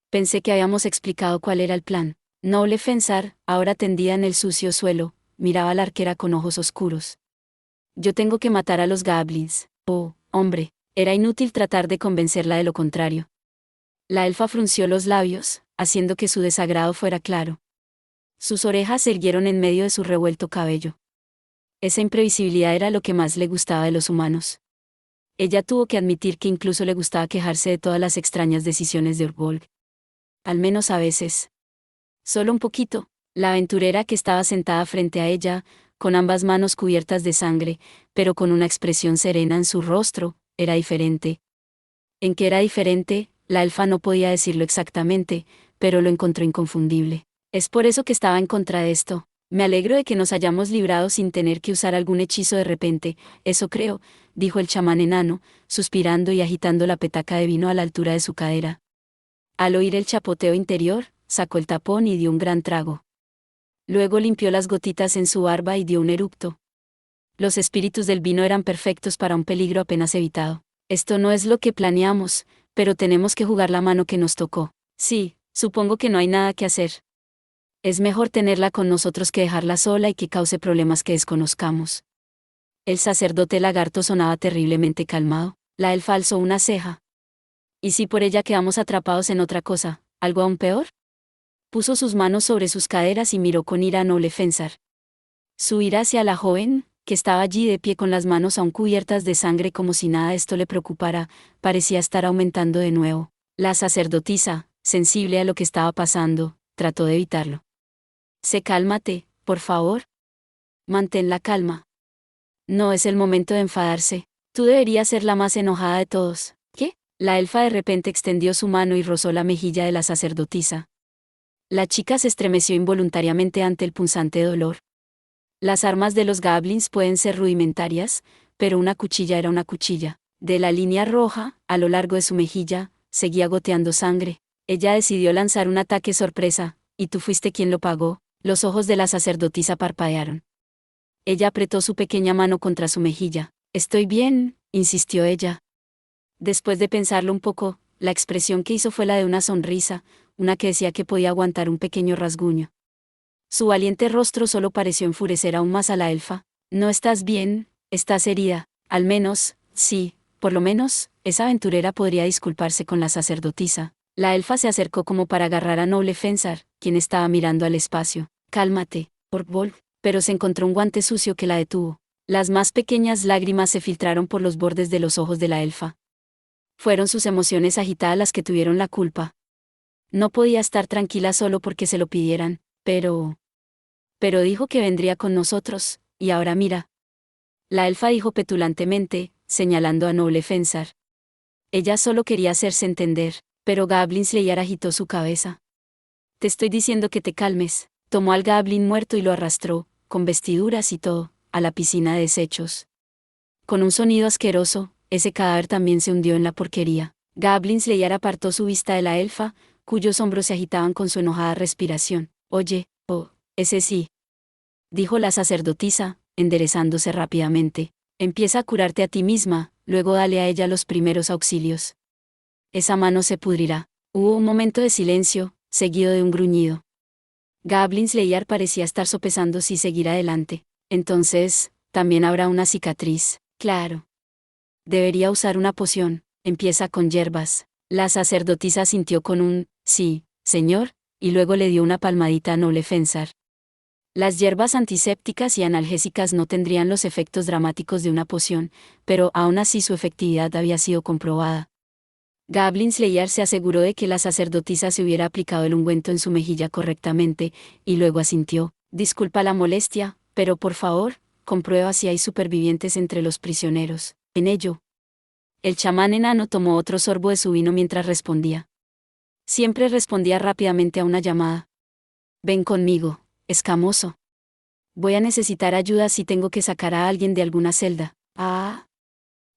Pensé que habíamos explicado cuál era el plan. Noble Fensar, ahora tendida en el sucio suelo, miraba a la arquera con ojos oscuros. Yo tengo que matar a los goblins. Oh, hombre, era inútil tratar de convencerla de lo contrario. La elfa frunció los labios, haciendo que su desagrado fuera claro. Sus orejas se erguieron en medio de su revuelto cabello. Esa imprevisibilidad era lo que más le gustaba de los humanos. Ella tuvo que admitir que incluso le gustaba quejarse de todas las extrañas decisiones de Urbolg. Al menos a veces. Solo un poquito. La aventurera que estaba sentada frente a ella, con ambas manos cubiertas de sangre, pero con una expresión serena en su rostro, era diferente. ¿En qué era diferente? La elfa no podía decirlo exactamente, pero lo encontró inconfundible. Es por eso que estaba en contra de esto. Me alegro de que nos hayamos librado sin tener que usar algún hechizo de repente, eso creo, dijo el chamán enano, suspirando y agitando la petaca de vino a la altura de su cadera. Al oír el chapoteo interior, sacó el tapón y dio un gran trago. Luego limpió las gotitas en su barba y dio un eructo. Los espíritus del vino eran perfectos para un peligro apenas evitado. Esto no es lo que planeamos, pero tenemos que jugar la mano que nos tocó. Sí, supongo que no hay nada que hacer. Es mejor tenerla con nosotros que dejarla sola y que cause problemas que desconozcamos. El sacerdote lagarto sonaba terriblemente calmado. La elfa alzó una ceja. ¿Y si por ella quedamos atrapados en otra cosa, algo aún peor? Puso sus manos sobre sus caderas y miró con ira a Noble Fensar. Su ira hacia la joven, que estaba allí de pie con las manos aún cubiertas de sangre como si nada de esto le preocupara, parecía estar aumentando de nuevo. La sacerdotisa, sensible a lo que estaba pasando, trató de evitarlo. Cálmate, por favor. Mantén la calma. No es el momento de enfadarse. Tú deberías ser la más enojada de todos. ¿Qué? La elfa de repente extendió su mano y rozó la mejilla de la sacerdotisa. La chica se estremeció involuntariamente ante el punzante dolor. Las armas de los goblins pueden ser rudimentarias, pero una cuchilla era una cuchilla. De la línea roja, a lo largo de su mejilla, seguía goteando sangre. Ella decidió lanzar un ataque sorpresa, y tú fuiste quien lo pagó. Los ojos de la sacerdotisa parpadearon. Ella apretó su pequeña mano contra su mejilla. Estoy bien, insistió ella. Después de pensarlo un poco, la expresión que hizo fue la de una sonrisa, una que decía que podía aguantar un pequeño rasguño. Su valiente rostro solo pareció enfurecer aún más a la elfa. No estás bien, estás herida. Al menos, sí, por lo menos, esa aventurera podría disculparse con la sacerdotisa. La elfa se acercó como para agarrar a Noble Fensar, quien estaba mirando al espacio. Cálmate, Urbolg. Pero se encontró un guante sucio que la detuvo. Las más pequeñas lágrimas se filtraron por los bordes de los ojos de la elfa. Fueron sus emociones agitadas las que tuvieron la culpa. No podía estar tranquila solo porque se lo pidieran, pero dijo que vendría con nosotros, y ahora mira. La elfa dijo petulantemente, señalando a Noble Fensar. Ella solo quería hacerse entender, pero Goblin Slayer agitó su cabeza. Te estoy diciendo que te calmes. Tomó al Goblin muerto y lo arrastró, con vestiduras y todo, a la piscina de desechos. Con un sonido asqueroso, ese cadáver también se hundió en la porquería. Goblin Slayer apartó su vista de la elfa, cuyos hombros se agitaban con su enojada respiración. Oye, Oh, ese sí, dijo la sacerdotisa, enderezándose rápidamente. Empieza a curarte a ti misma, luego dale a ella los primeros auxilios. Esa mano se pudrirá. Hubo un momento de silencio, seguido de un gruñido. Goblin Slayer parecía estar sopesando si seguir adelante. Entonces, también habrá una cicatriz. Claro. Debería usar una poción. Empieza con hierbas. La sacerdotisa sintió con un sí, señor, y luego le dio una palmadita a Noble Fensar. Las hierbas antisépticas y analgésicas no tendrían los efectos dramáticos de una poción, pero aún así su efectividad había sido comprobada. Goblin Slayer se aseguró de que la sacerdotisa se hubiera aplicado el ungüento en su mejilla correctamente, y luego asintió. Disculpa la molestia, pero por favor, comprueba si hay supervivientes entre los prisioneros. En ello. El chamán enano tomó otro sorbo de su vino mientras respondía. Siempre respondía rápidamente a una llamada. Ven conmigo, escamoso. Voy a necesitar ayuda si tengo que sacar a alguien de alguna celda. Ah.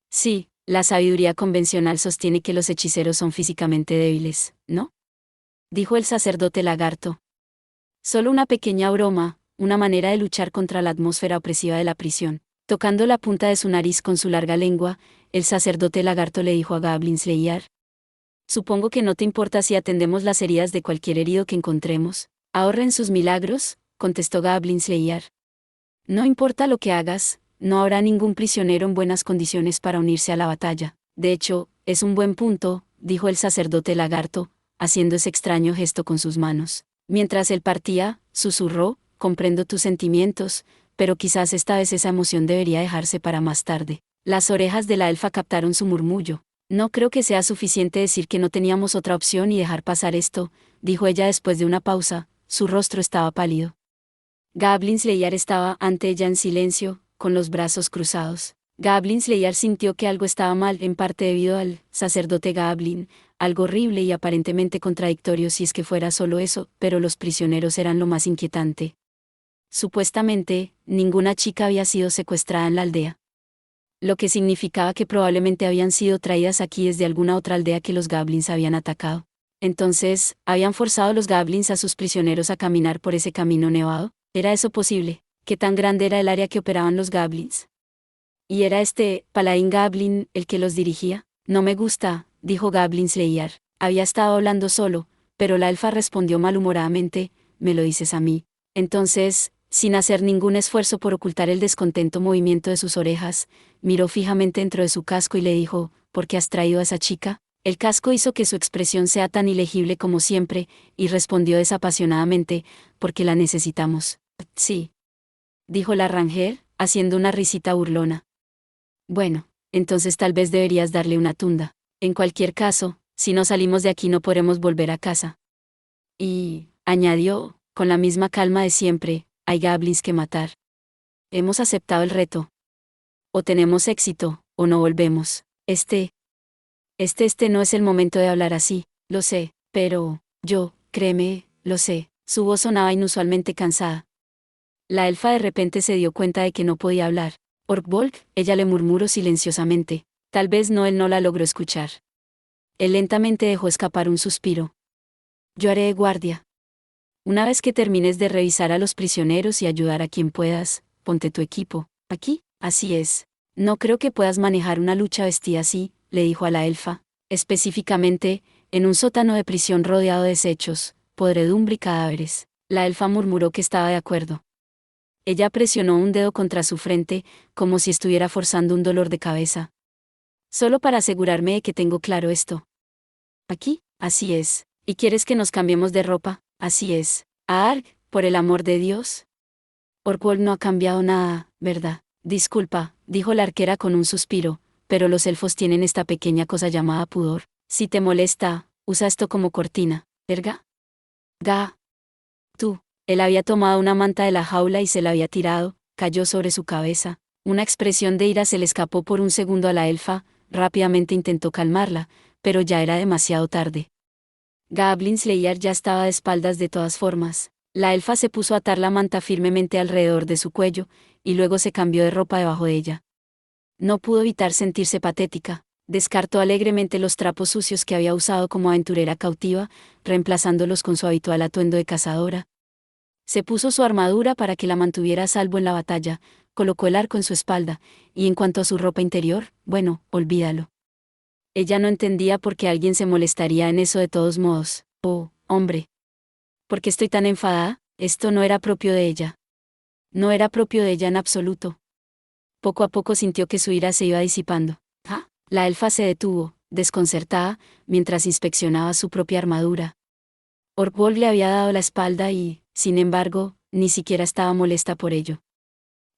Sí. La sabiduría convencional sostiene que los hechiceros son físicamente débiles, ¿no? Dijo el sacerdote lagarto. Solo una pequeña broma, una manera de luchar contra la atmósfera opresiva de la prisión. Tocando la punta de su nariz con su larga lengua, el sacerdote lagarto le dijo a Goblin Slayer. Supongo que no te importa si atendemos las heridas de cualquier herido que encontremos. Ahorren sus milagros, contestó Goblin Slayer. No importa lo que hagas, no habrá ningún prisionero en buenas condiciones para unirse a la batalla. De hecho, es un buen punto, dijo el sacerdote lagarto, haciendo ese extraño gesto con sus manos. Mientras él partía, susurró, comprendo tus sentimientos, pero quizás esta vez esa emoción debería dejarse para más tarde. Las orejas de la elfa captaron su murmullo. No creo que sea suficiente decir que no teníamos otra opción y dejar pasar esto, dijo ella después de una pausa, su rostro estaba pálido. Goblin Slayer estaba ante ella en silencio, con los brazos cruzados. Goblin Slayer sintió que algo estaba mal, en parte debido al sacerdote Goblin, algo horrible y aparentemente contradictorio si es que fuera solo eso, pero los prisioneros eran lo más inquietante. Supuestamente, ninguna chica había sido secuestrada en la aldea. Lo que significaba que probablemente habían sido traídas aquí desde alguna otra aldea que los Goblins habían atacado. Entonces, ¿habían forzado los Goblins a sus prisioneros a caminar por ese camino nevado? ¿Era eso posible? ¿Qué tan grande era el área que operaban los Goblins? ¿Y era este paladín Goblin el que los dirigía? No me gusta, dijo Goblin Slayer. Había estado hablando solo, pero la elfa respondió malhumoradamente, ¿me lo dices a mí? Entonces, sin hacer ningún esfuerzo por ocultar el descontento movimiento de sus orejas, miró fijamente dentro de su casco y le dijo, ¿por qué has traído a esa chica? El casco hizo que su expresión sea tan ilegible como siempre, y respondió desapasionadamente, porque la necesitamos. Sí. Dijo la Ranger, haciendo una risita burlona. Bueno, entonces tal vez deberías darle una tunda. En cualquier caso, si no salimos de aquí no podremos volver a casa. Y, añadió, con la misma calma de siempre, hay goblins que matar. Hemos aceptado el reto. O tenemos éxito, o no volvemos. Este no es el momento de hablar así, lo sé, pero, créeme, lo sé. Su voz sonaba inusualmente cansada. La elfa de repente se dio cuenta de que no podía hablar. Orkvolk, ella le murmuró silenciosamente. Tal vez él no la logró escuchar. Él lentamente dejó escapar un suspiro. Yo haré de guardia. Una vez que termines de revisar a los prisioneros y ayudar a quien puedas, ponte tu equipo. ¿Aquí? Así es. No creo que puedas manejar una lucha vestida así, le dijo a la elfa. Específicamente, en un sótano de prisión rodeado de desechos, podredumbre y cadáveres. La elfa murmuró que estaba de acuerdo. Ella presionó un dedo contra su frente, como si estuviera forzando un dolor de cabeza. Solo para asegurarme de que tengo claro esto. ¿Aquí? Así es. ¿Y quieres que nos cambiemos de ropa? Así es. Arg, por el amor de Dios. Orkwold no ha cambiado nada, ¿verdad? Disculpa, dijo la arquera con un suspiro, pero los elfos tienen esta pequeña cosa llamada pudor. Si te molesta, usa esto como cortina. ¿Erga? Ga. Tú. Él había tomado una manta de la jaula y se la había tirado, cayó sobre su cabeza. Una expresión de ira se le escapó por un segundo a la elfa, rápidamente intentó calmarla, pero ya era demasiado tarde. Goblin Slayer ya estaba de espaldas de todas formas. La elfa se puso a atar la manta firmemente alrededor de su cuello, y luego se cambió de ropa debajo de ella. No pudo evitar sentirse patética. Descartó alegremente los trapos sucios que había usado como aventurera cautiva, reemplazándolos con su habitual atuendo de cazadora. Se puso su armadura para que la mantuviera a salvo en la batalla, colocó el arco en su espalda, y en cuanto a su ropa interior, bueno, olvídalo. Ella no entendía por qué alguien se molestaría en eso de todos modos. Oh, hombre. ¿Por qué estoy tan enfadada? Esto no era propio de ella. No era propio de ella en absoluto. Poco a poco sintió que su ira se iba disipando. ¿Ah? La elfa se detuvo, desconcertada, mientras inspeccionaba su propia armadura. Orkwold le había dado la espalda y, sin embargo, ni siquiera estaba molesta por ello.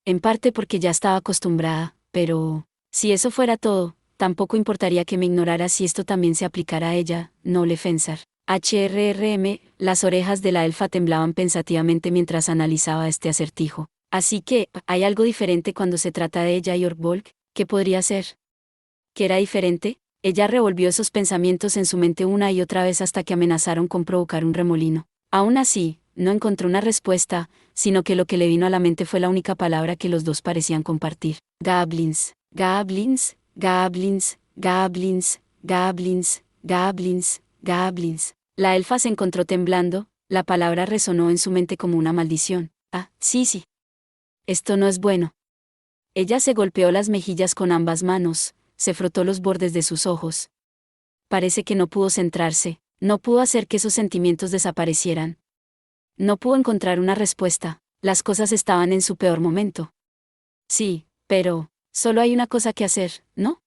En parte porque ya estaba acostumbrada, pero, si eso fuera todo, tampoco importaría que me ignorara si esto también se aplicara a ella, noble Fensar. Las orejas de la elfa temblaban pensativamente mientras analizaba este acertijo. Así que, ¿hay algo diferente cuando se trata de ella y Orkwold? ¿Qué podría ser? ¿Qué era diferente? Ella revolvió esos pensamientos en su mente una y otra vez hasta que amenazaron con provocar un remolino. Aún así, no encontró una respuesta, sino que lo que le vino a la mente fue la única palabra que los dos parecían compartir. Goblins, goblins, goblins, goblins, goblins, goblins, goblins. La elfa se encontró temblando, la palabra resonó en su mente como una maldición. Ah, sí. Esto no es bueno. Ella se golpeó las mejillas con ambas manos, se frotó los bordes de sus ojos. Parece que no pudo centrarse, no pudo hacer que esos sentimientos desaparecieran. No pudo encontrar una respuesta, las cosas estaban en su peor momento. Sí, pero, solo hay una cosa que hacer, ¿no?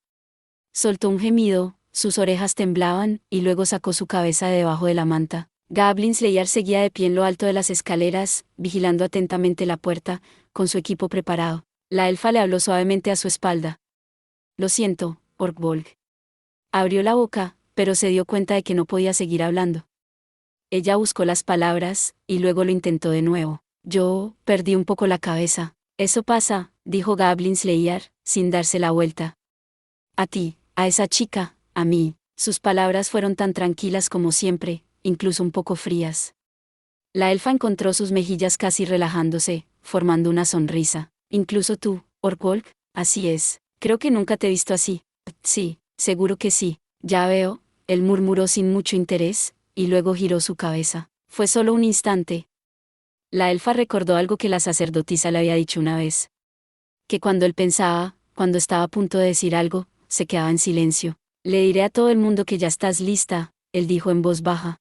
Soltó un gemido, sus orejas temblaban, y luego sacó su cabeza de debajo de la manta. Goblin Slayer seguía de pie en lo alto de las escaleras, vigilando atentamente la puerta, con su equipo preparado. La elfa le habló suavemente a su espalda. Lo siento, Orkwold. Abrió la boca, pero se dio cuenta de que no podía seguir hablando. Ella buscó las palabras, y luego lo intentó de nuevo. Yo perdí un poco la cabeza. Eso pasa, dijo Goblin Slayer, sin darse la vuelta. A ti, a esa chica, a mí. Sus palabras fueron tan tranquilas como siempre, incluso un poco frías. La elfa encontró sus mejillas casi relajándose, formando una sonrisa. Incluso tú, Orkwold, así es. Creo que nunca te he visto así. Sí, seguro que sí. Ya veo, él murmuró sin mucho interés, y luego giró su cabeza. Fue solo un instante. La elfa recordó algo que la sacerdotisa le había dicho una vez. Que cuando él pensaba, cuando estaba a punto de decir algo, se quedaba en silencio. Le diré a todo el mundo que ya estás lista, él dijo en voz baja.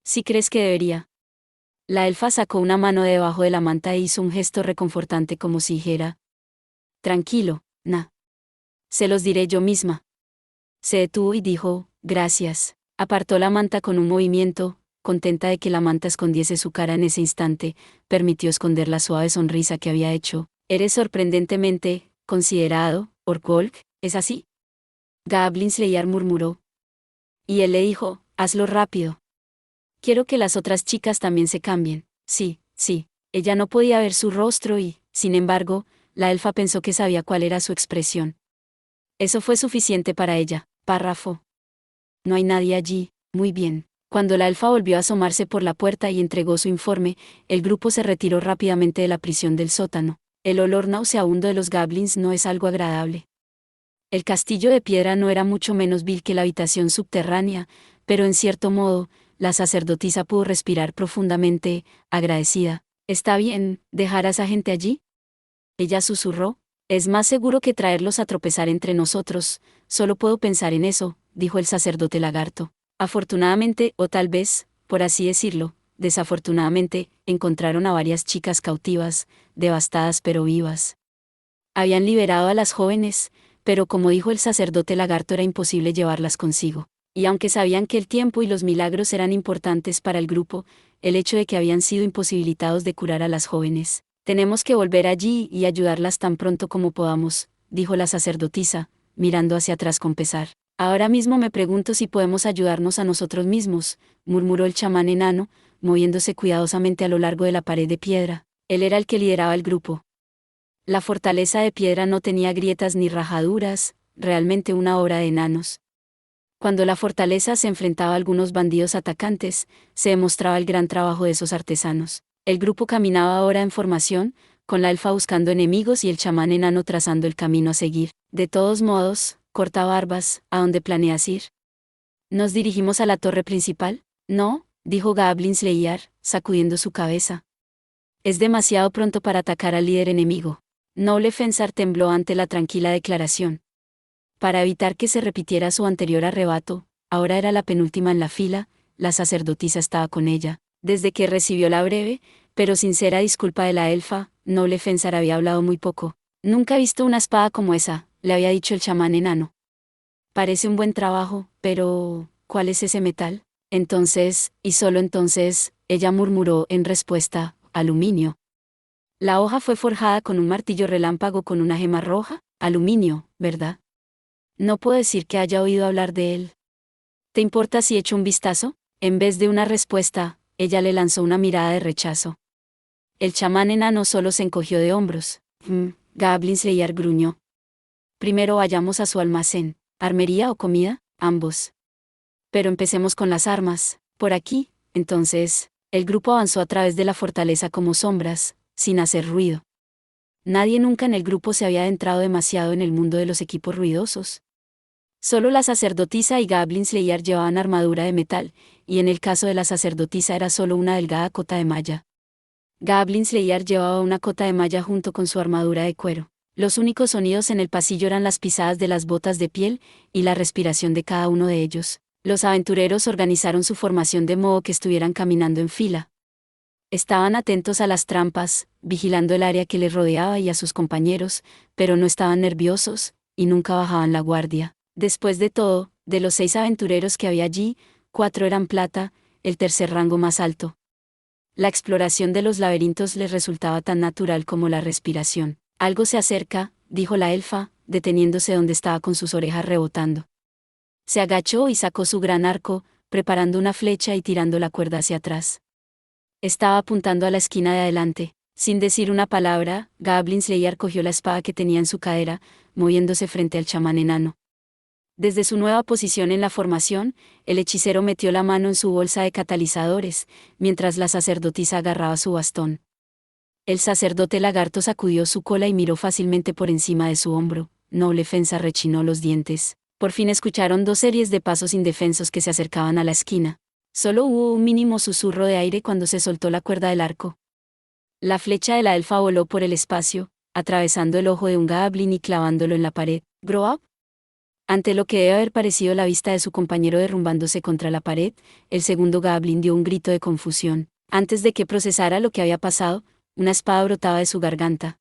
¿Sí crees que debería? La elfa sacó una mano de debajo de la manta e hizo un gesto reconfortante como si dijera. Tranquilo, na. Se los diré yo misma. Se detuvo y dijo, gracias. Apartó la manta con un movimiento, contenta de que la manta escondiese su cara en ese instante, permitió esconder la suave sonrisa que había hecho. Eres sorprendentemente considerado, Orkwold, ¿es así? Goblin Slayer murmuró. Y él le dijo, hazlo rápido. Quiero que las otras chicas también se cambien. Sí. Ella no podía ver su rostro y, sin embargo, la elfa pensó que sabía cuál era su expresión. Eso fue suficiente para ella. Párrafo. No hay nadie allí. Muy bien. Cuando la elfa volvió a asomarse por la puerta y entregó su informe, el grupo se retiró rápidamente de la prisión del sótano. El olor nauseabundo de los goblins no es algo agradable. El castillo de piedra no era mucho menos vil que la habitación subterránea, pero en cierto modo, la sacerdotisa pudo respirar profundamente, agradecida. ¿Está bien, dejar a esa gente allí? Ella susurró. Es más seguro que traerlos a tropezar entre nosotros, solo puedo pensar en eso, dijo el sacerdote lagarto. Afortunadamente, o tal vez, por así decirlo, desafortunadamente, encontraron a varias chicas cautivas, devastadas pero vivas. Habían liberado a las jóvenes, pero como dijo el sacerdote lagarto era imposible llevarlas consigo. Y aunque sabían que el tiempo y los milagros eran importantes para el grupo, el hecho de que habían sido imposibilitados de curar a las jóvenes. Tenemos que volver allí y ayudarlas tan pronto como podamos, dijo la sacerdotisa, mirando hacia atrás con pesar. Ahora mismo me pregunto si podemos ayudarnos a nosotros mismos, murmuró el chamán enano, moviéndose cuidadosamente a lo largo de la pared de piedra. Él era el que lideraba el grupo. La fortaleza de piedra no tenía grietas ni rajaduras, realmente una obra de enanos. Cuando la fortaleza se enfrentaba a algunos bandidos atacantes, se demostraba el gran trabajo de esos artesanos. El grupo caminaba ahora en formación, con la elfa buscando enemigos y el chamán enano trazando el camino a seguir. De todos modos, cortabarbas, ¿a dónde planeas ir? ¿Nos dirigimos a la torre principal? No, dijo Goblin Slayer, sacudiendo su cabeza. Es demasiado pronto para atacar al líder enemigo. Noble Fensar tembló ante la tranquila declaración. Para evitar que se repitiera su anterior arrebato, ahora era la penúltima en la fila, la sacerdotisa estaba con ella. Desde que recibió la breve, pero sincera disculpa de la elfa, Noble Fensar había hablado muy poco. Nunca he visto una espada como esa, le había dicho el chamán enano. Parece un buen trabajo, pero ¿cuál es ese metal? Entonces, y solo entonces, ella murmuró en respuesta, aluminio. La hoja fue forjada con un martillo relámpago con una gema roja, aluminio, ¿verdad? No puedo decir que haya oído hablar de él. ¿Te importa si echo un vistazo? En vez de una respuesta, ella le lanzó una mirada de rechazo. El chamán enano solo se encogió de hombros. Goblin Slayer gruñó. Primero vayamos a su almacén. ¿Armería o comida? Ambos. Pero empecemos con las armas. Por aquí, entonces, el grupo avanzó a través de la fortaleza como sombras, sin hacer ruido. Nadie nunca en el grupo se había adentrado demasiado en el mundo de los equipos ruidosos. Solo la sacerdotisa y Goblin Slayer llevaban armadura de metal, y en el caso de la sacerdotisa era solo una delgada cota de malla. Goblin Slayer llevaba una cota de malla junto con su armadura de cuero. Los únicos sonidos en el pasillo eran las pisadas de las botas de piel y la respiración de cada uno de ellos. Los aventureros organizaron su formación de modo que estuvieran caminando en fila. Estaban atentos a las trampas, vigilando el área que les rodeaba y a sus compañeros, pero no estaban nerviosos, y nunca bajaban la guardia. Después de todo, de los 6 aventureros que había allí, 4 eran plata, el tercer rango más alto. La exploración de los laberintos les resultaba tan natural como la respiración. Algo se acerca, dijo la elfa, deteniéndose donde estaba con sus orejas rebotando. Se agachó y sacó su gran arco, preparando una flecha y tirando la cuerda hacia atrás. Estaba apuntando a la esquina de adelante. Sin decir una palabra, Goblin Slayer cogió la espada que tenía en su cadera, moviéndose frente al chamán enano. Desde su nueva posición en la formación, el hechicero metió la mano en su bolsa de catalizadores, mientras la sacerdotisa agarraba su bastón. El sacerdote lagarto sacudió su cola y miró fácilmente por encima de su hombro. Noble Fensar rechinó los dientes. Por fin escucharon 2 series de pasos indefensos que se acercaban a la esquina. Solo hubo un mínimo susurro de aire cuando se soltó la cuerda del arco. La flecha de la elfa voló por el espacio, atravesando el ojo de un goblin y clavándolo en la pared. ¿Grow up? Ante lo que debe haber parecido la vista de su compañero derrumbándose contra la pared, el segundo goblin dio un grito de confusión. Antes de que procesara lo que había pasado, una espada brotaba de su garganta.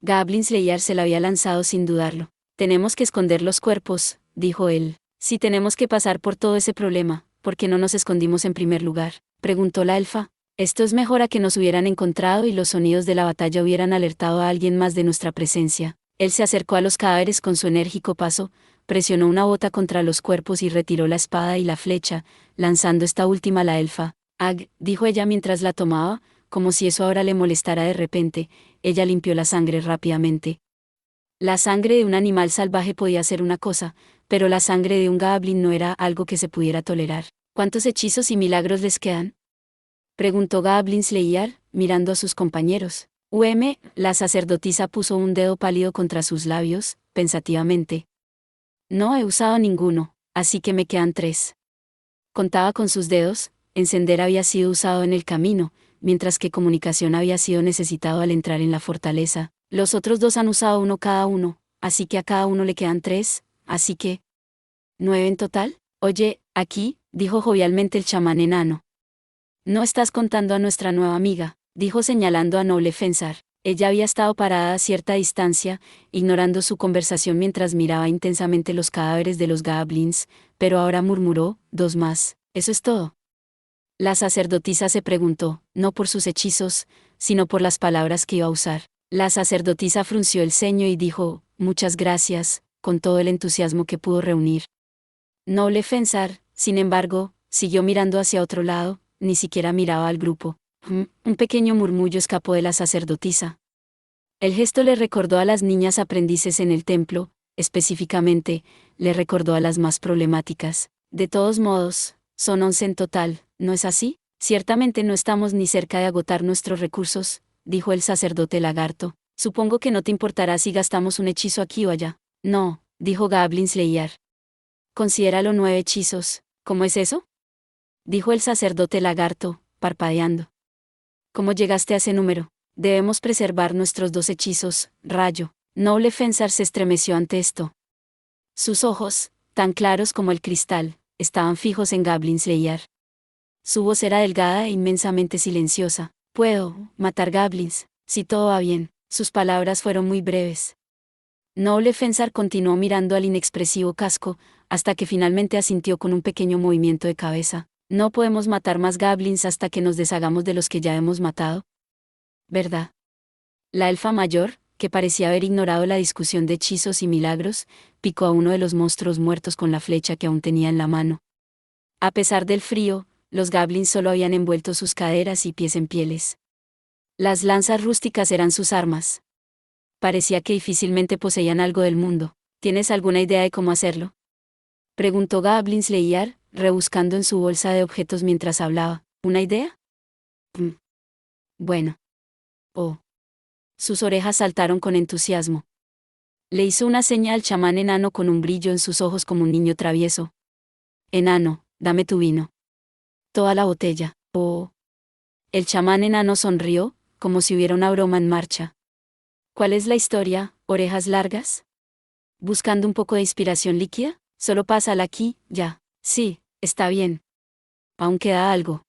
Goblin Slayer se la había lanzado sin dudarlo. Tenemos que esconder los cuerpos, dijo él. Si tenemos que pasar por todo ese problema, ¿por qué no nos escondimos en primer lugar? Preguntó la elfa. Esto es mejor a que nos hubieran encontrado y los sonidos de la batalla hubieran alertado a alguien más de nuestra presencia. Él se acercó a los cadáveres con su enérgico paso, presionó una bota contra los cuerpos y retiró la espada y la flecha, lanzando esta última a la elfa. Ag, dijo ella mientras la tomaba, como si eso ahora le molestara de repente. Ella limpió la sangre rápidamente. La sangre de un animal salvaje podía ser una cosa, pero la sangre de un goblin no era algo que se pudiera tolerar. ¿Cuántos hechizos y milagros les quedan? Preguntó Goblin Slayer, mirando a sus compañeros. La sacerdotisa puso un dedo pálido contra sus labios, pensativamente. No he usado ninguno, así que me quedan 3. Contaba con sus dedos. Encender había sido usado en el camino, mientras que comunicación había sido necesitado al entrar en la fortaleza. Los otros 2 han usado uno cada uno, así que a cada uno le quedan 3, así que... 9 en total. Oye, aquí, dijo jovialmente el chamán enano. No estás contando a nuestra nueva amiga, dijo señalando a Noble Fensar. Ella había estado parada a cierta distancia, ignorando su conversación mientras miraba intensamente los cadáveres de los goblins, pero ahora murmuró, 2 más, ¿eso es todo? La sacerdotisa se preguntó, no por sus hechizos, sino por las palabras que iba a usar. La sacerdotisa frunció el ceño y dijo, muchas gracias, con todo el entusiasmo que pudo reunir. Noble Fensar, sin embargo, siguió mirando hacia otro lado, ni siquiera miraba al grupo. Un pequeño murmullo escapó de la sacerdotisa. El gesto le recordó a las niñas aprendices en el templo, específicamente, le recordó a las más problemáticas. De todos modos, son 11 en total, ¿no es así? Ciertamente no estamos ni cerca de agotar nuestros recursos, dijo el sacerdote lagarto. Supongo que no te importará si gastamos un hechizo aquí o allá. No, dijo Goblin Slayer. Considéralo 9 hechizos. ¿Cómo es eso? Dijo el sacerdote lagarto, parpadeando. ¿Cómo llegaste a ese número? Debemos preservar nuestros 2 hechizos, rayo. Noble Fensar se estremeció ante esto. Sus ojos, tan claros como el cristal, estaban fijos en Goblin Slayer. Su voz era delgada e inmensamente silenciosa. Puedo matar goblins, si todo va bien. Sus palabras fueron muy breves. Noble Fensar continuó mirando al inexpresivo casco, hasta que finalmente asintió con un pequeño movimiento de cabeza. No podemos matar más goblins hasta que nos deshagamos de los que ya hemos matado. ¿Verdad? La elfa mayor, que parecía haber ignorado la discusión de hechizos y milagros, picó a uno de los monstruos muertos con la flecha que aún tenía en la mano. A pesar del frío, los goblins solo habían envuelto sus caderas y pies en pieles. Las lanzas rústicas eran sus armas. Parecía que difícilmente poseían algo del mundo. ¿Tienes alguna idea de cómo hacerlo?, preguntó Goblin Slayer, rebuscando en su bolsa de objetos mientras hablaba. ¿Una idea? Bueno. Oh. Sus orejas saltaron con entusiasmo. Le hizo una seña al chamán enano con un brillo en sus ojos como un niño travieso. Enano, dame tu vino. Toda la botella. Oh. El chamán enano sonrió, como si hubiera una broma en marcha. ¿Cuál es la historia, orejas largas? ¿Buscando un poco de inspiración líquida? Solo pásala aquí, ya. Sí, está bien. Aún queda algo.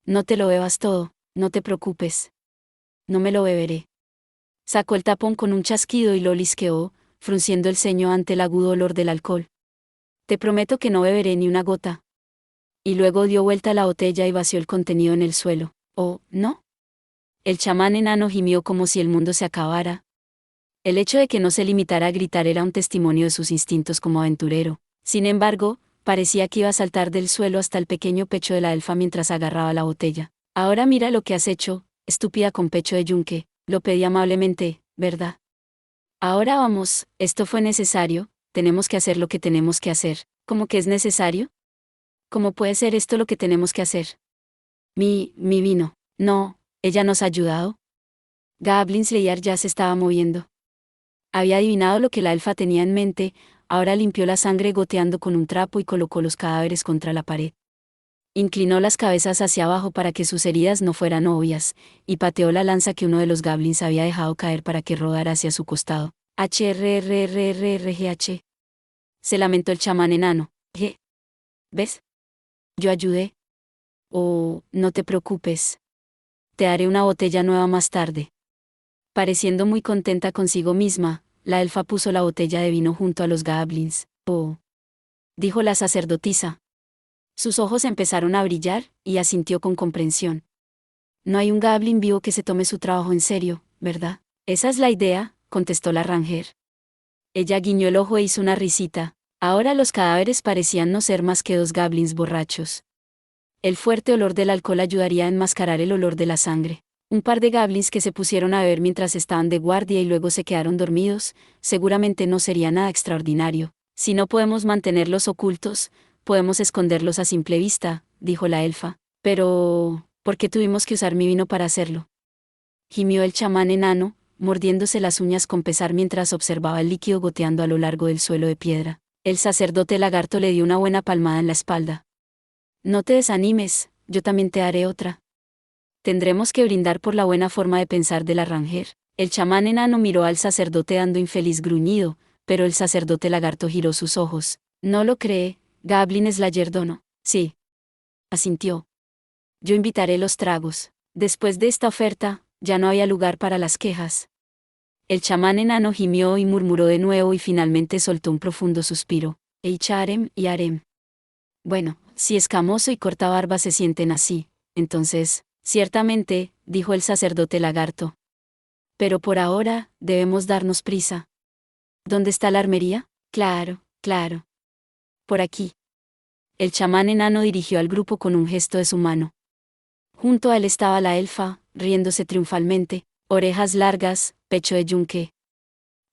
No te lo bebas todo, no te preocupes. No me lo beberé. Sacó el tapón con un chasquido y lo lisqueó, frunciendo el ceño ante el agudo olor del alcohol. Te prometo que no beberé ni una gota. Y luego dio vuelta a la botella y vació el contenido en el suelo. ¿Oh, no? El chamán enano gimió como si el mundo se acabara. El hecho de que no se limitara a gritar era un testimonio de sus instintos como aventurero. Sin embargo, parecía que iba a saltar del suelo hasta el pequeño pecho de la elfa mientras agarraba la botella. Ahora mira lo que has hecho, estúpida con pecho de yunque, lo pedí amablemente, ¿verdad? Ahora vamos, esto fue necesario, tenemos que hacer lo que tenemos que hacer. ¿Cómo que es necesario? ¿Cómo puede ser esto lo que tenemos que hacer? Mi vino. No, ¿ella nos ha ayudado? Goblin Slayer ya se estaba moviendo. Había adivinado lo que la elfa tenía en mente, ahora limpió la sangre goteando con un trapo y colocó los cadáveres contra la pared. Inclinó las cabezas hacia abajo para que sus heridas no fueran obvias, y pateó la lanza que uno de los goblins había dejado caer para que rodara hacia su costado. HRRRRGH. Se lamentó el chamán enano. ¿Qué? ¿Ves? Yo ayudé. Oh, no te preocupes. Te haré una botella nueva más tarde. Pareciendo muy contenta consigo misma, la elfa puso la botella de vino junto a los goblins. Oh, dijo la sacerdotisa. Sus ojos empezaron a brillar, y asintió con comprensión. No hay un goblin vivo que se tome su trabajo en serio, ¿verdad? Esa es la idea, contestó la ranger. Ella guiñó el ojo e hizo una risita. Ahora los cadáveres parecían no ser más que 2 goblins borrachos. El fuerte olor del alcohol ayudaría a enmascarar el olor de la sangre. Un par de goblins que se pusieron a beber mientras estaban de guardia y luego se quedaron dormidos, seguramente no sería nada extraordinario. Si no podemos mantenerlos ocultos, podemos esconderlos a simple vista, dijo la elfa. Pero, ¿por qué tuvimos que usar mi vino para hacerlo?, gimió el chamán enano, mordiéndose las uñas con pesar mientras observaba el líquido goteando a lo largo del suelo de piedra. El sacerdote lagarto le dio una buena palmada en la espalda. No te desanimes, yo también te haré otra. Tendremos que brindar por la buena forma de pensar de la ranger. El chamán enano miró al sacerdote dando infeliz gruñido, pero el sacerdote lagarto giró sus ojos. No lo cree, Goblin Slayerdono. Sí. Asintió. Yo invitaré los tragos. Después de esta oferta, ya no había lugar para las quejas. El chamán enano gimió y murmuró de nuevo y finalmente soltó un profundo suspiro. Eicharem y harem. Bueno, si Escamoso y Cortabarba se sienten así, entonces, ciertamente, dijo el sacerdote lagarto. Pero por ahora, debemos darnos prisa. ¿Dónde está la armería? Claro, claro. Por aquí. El chamán enano dirigió al grupo con un gesto de su mano. Junto a él estaba la elfa, riéndose triunfalmente, orejas largas, pecho de yunque.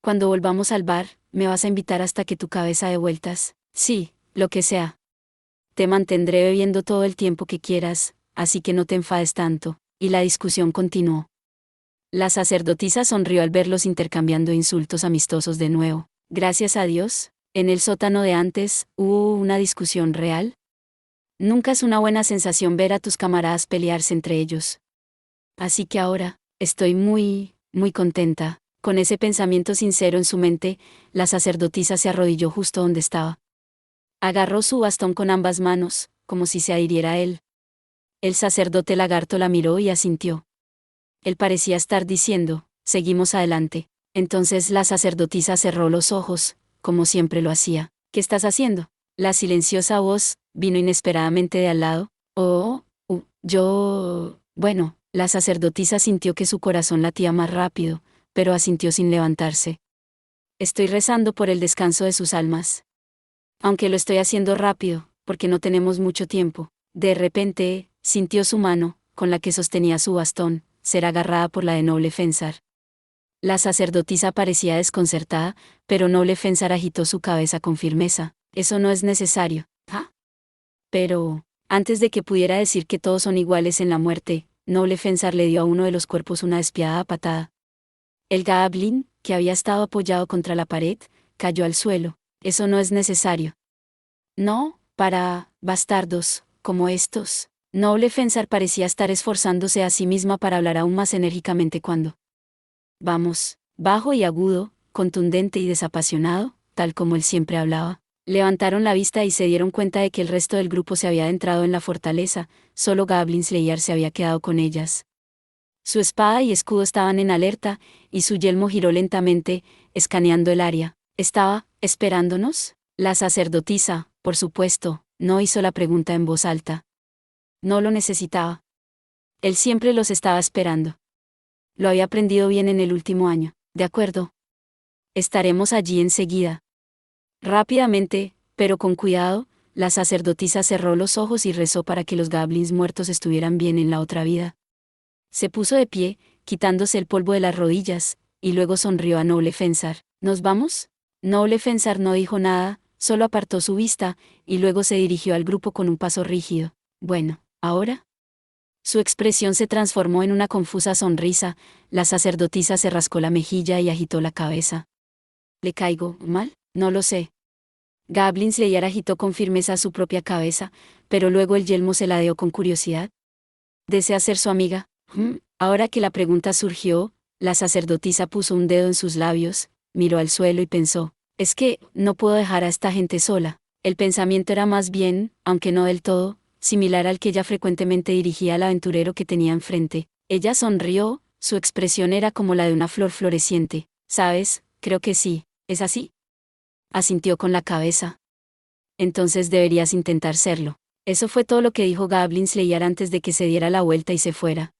Cuando volvamos al bar, ¿me vas a invitar hasta que tu cabeza dé vueltas? Sí, lo que sea. Te mantendré bebiendo todo el tiempo que quieras, así que no te enfades tanto. Y la discusión continuó. La sacerdotisa sonrió al verlos intercambiando insultos amistosos de nuevo. Gracias a Dios, en el sótano de antes, ¿hubo una discusión real? Nunca es una buena sensación ver a tus camaradas pelearse entre ellos. Así que ahora, estoy muy, muy contenta. Con ese pensamiento sincero en su mente, la sacerdotisa se arrodilló justo donde estaba. Agarró su bastón con ambas manos, como si se adhiriera a él. El sacerdote lagarto la miró y asintió. Él parecía estar diciendo, seguimos adelante. Entonces la sacerdotisa cerró los ojos, como siempre lo hacía. ¿Qué estás haciendo? La silenciosa voz vino inesperadamente de al lado. Bueno, la sacerdotisa sintió que su corazón latía más rápido, pero asintió sin levantarse. Estoy rezando por el descanso de sus almas. Aunque lo estoy haciendo rápido, porque no tenemos mucho tiempo. De repente, sintió su mano, con la que sostenía su bastón, ser agarrada por la de Noble Fensar. La sacerdotisa parecía desconcertada, pero Noble Fensar agitó su cabeza con firmeza. Eso no es necesario. ¿Ah? Pero, antes de que pudiera decir que todos son iguales en la muerte, Noble Fensar le dio a uno de los cuerpos una despiadada patada. El Goblin, que había estado apoyado contra la pared, cayó al suelo. Eso no es necesario. No, para bastardos, como estos. Noble Fensar parecía estar esforzándose a sí misma para hablar aún más enérgicamente cuando. Vamos, bajo y agudo, contundente y desapasionado, tal como él siempre hablaba. Levantaron la vista y se dieron cuenta de que el resto del grupo se había adentrado en la fortaleza, solo Goblin Slayer se había quedado con ellas. Su espada y escudo estaban en alerta, y su yelmo giró lentamente, escaneando el área. ¿Estaba esperándonos? La sacerdotisa, por supuesto, no hizo la pregunta en voz alta. No lo necesitaba. Él siempre los estaba esperando. Lo había aprendido bien en el último año. De acuerdo. Estaremos allí enseguida. Rápidamente, pero con cuidado, la sacerdotisa cerró los ojos y rezó para que los goblins muertos estuvieran bien en la otra vida. Se puso de pie, quitándose el polvo de las rodillas, y luego sonrió a Noble Fensar. ¿Nos vamos? Noble Fensar no dijo nada, solo apartó su vista, y luego se dirigió al grupo con un paso rígido. Bueno, ¿ahora? Su expresión se transformó en una confusa sonrisa, la sacerdotisa se rascó la mejilla y agitó la cabeza. ¿Le caigo mal? No lo sé. Goblin Slayer agitó con firmeza su propia cabeza, pero luego el yelmo se ladeó con curiosidad. ¿Desea ser su amiga? Ahora que la pregunta surgió, la sacerdotisa puso un dedo en sus labios, miró al suelo y pensó, es que, no puedo dejar a esta gente sola. El pensamiento era más bien, aunque no del todo, similar al que ella frecuentemente dirigía al aventurero que tenía enfrente. Ella sonrió, su expresión era como la de una flor floreciente. ¿Sabes? Creo que sí. ¿Es así? Asintió con la cabeza. Entonces deberías intentar serlo. Eso fue todo lo que dijo Goblin Slayer antes de que se diera la vuelta y se fuera.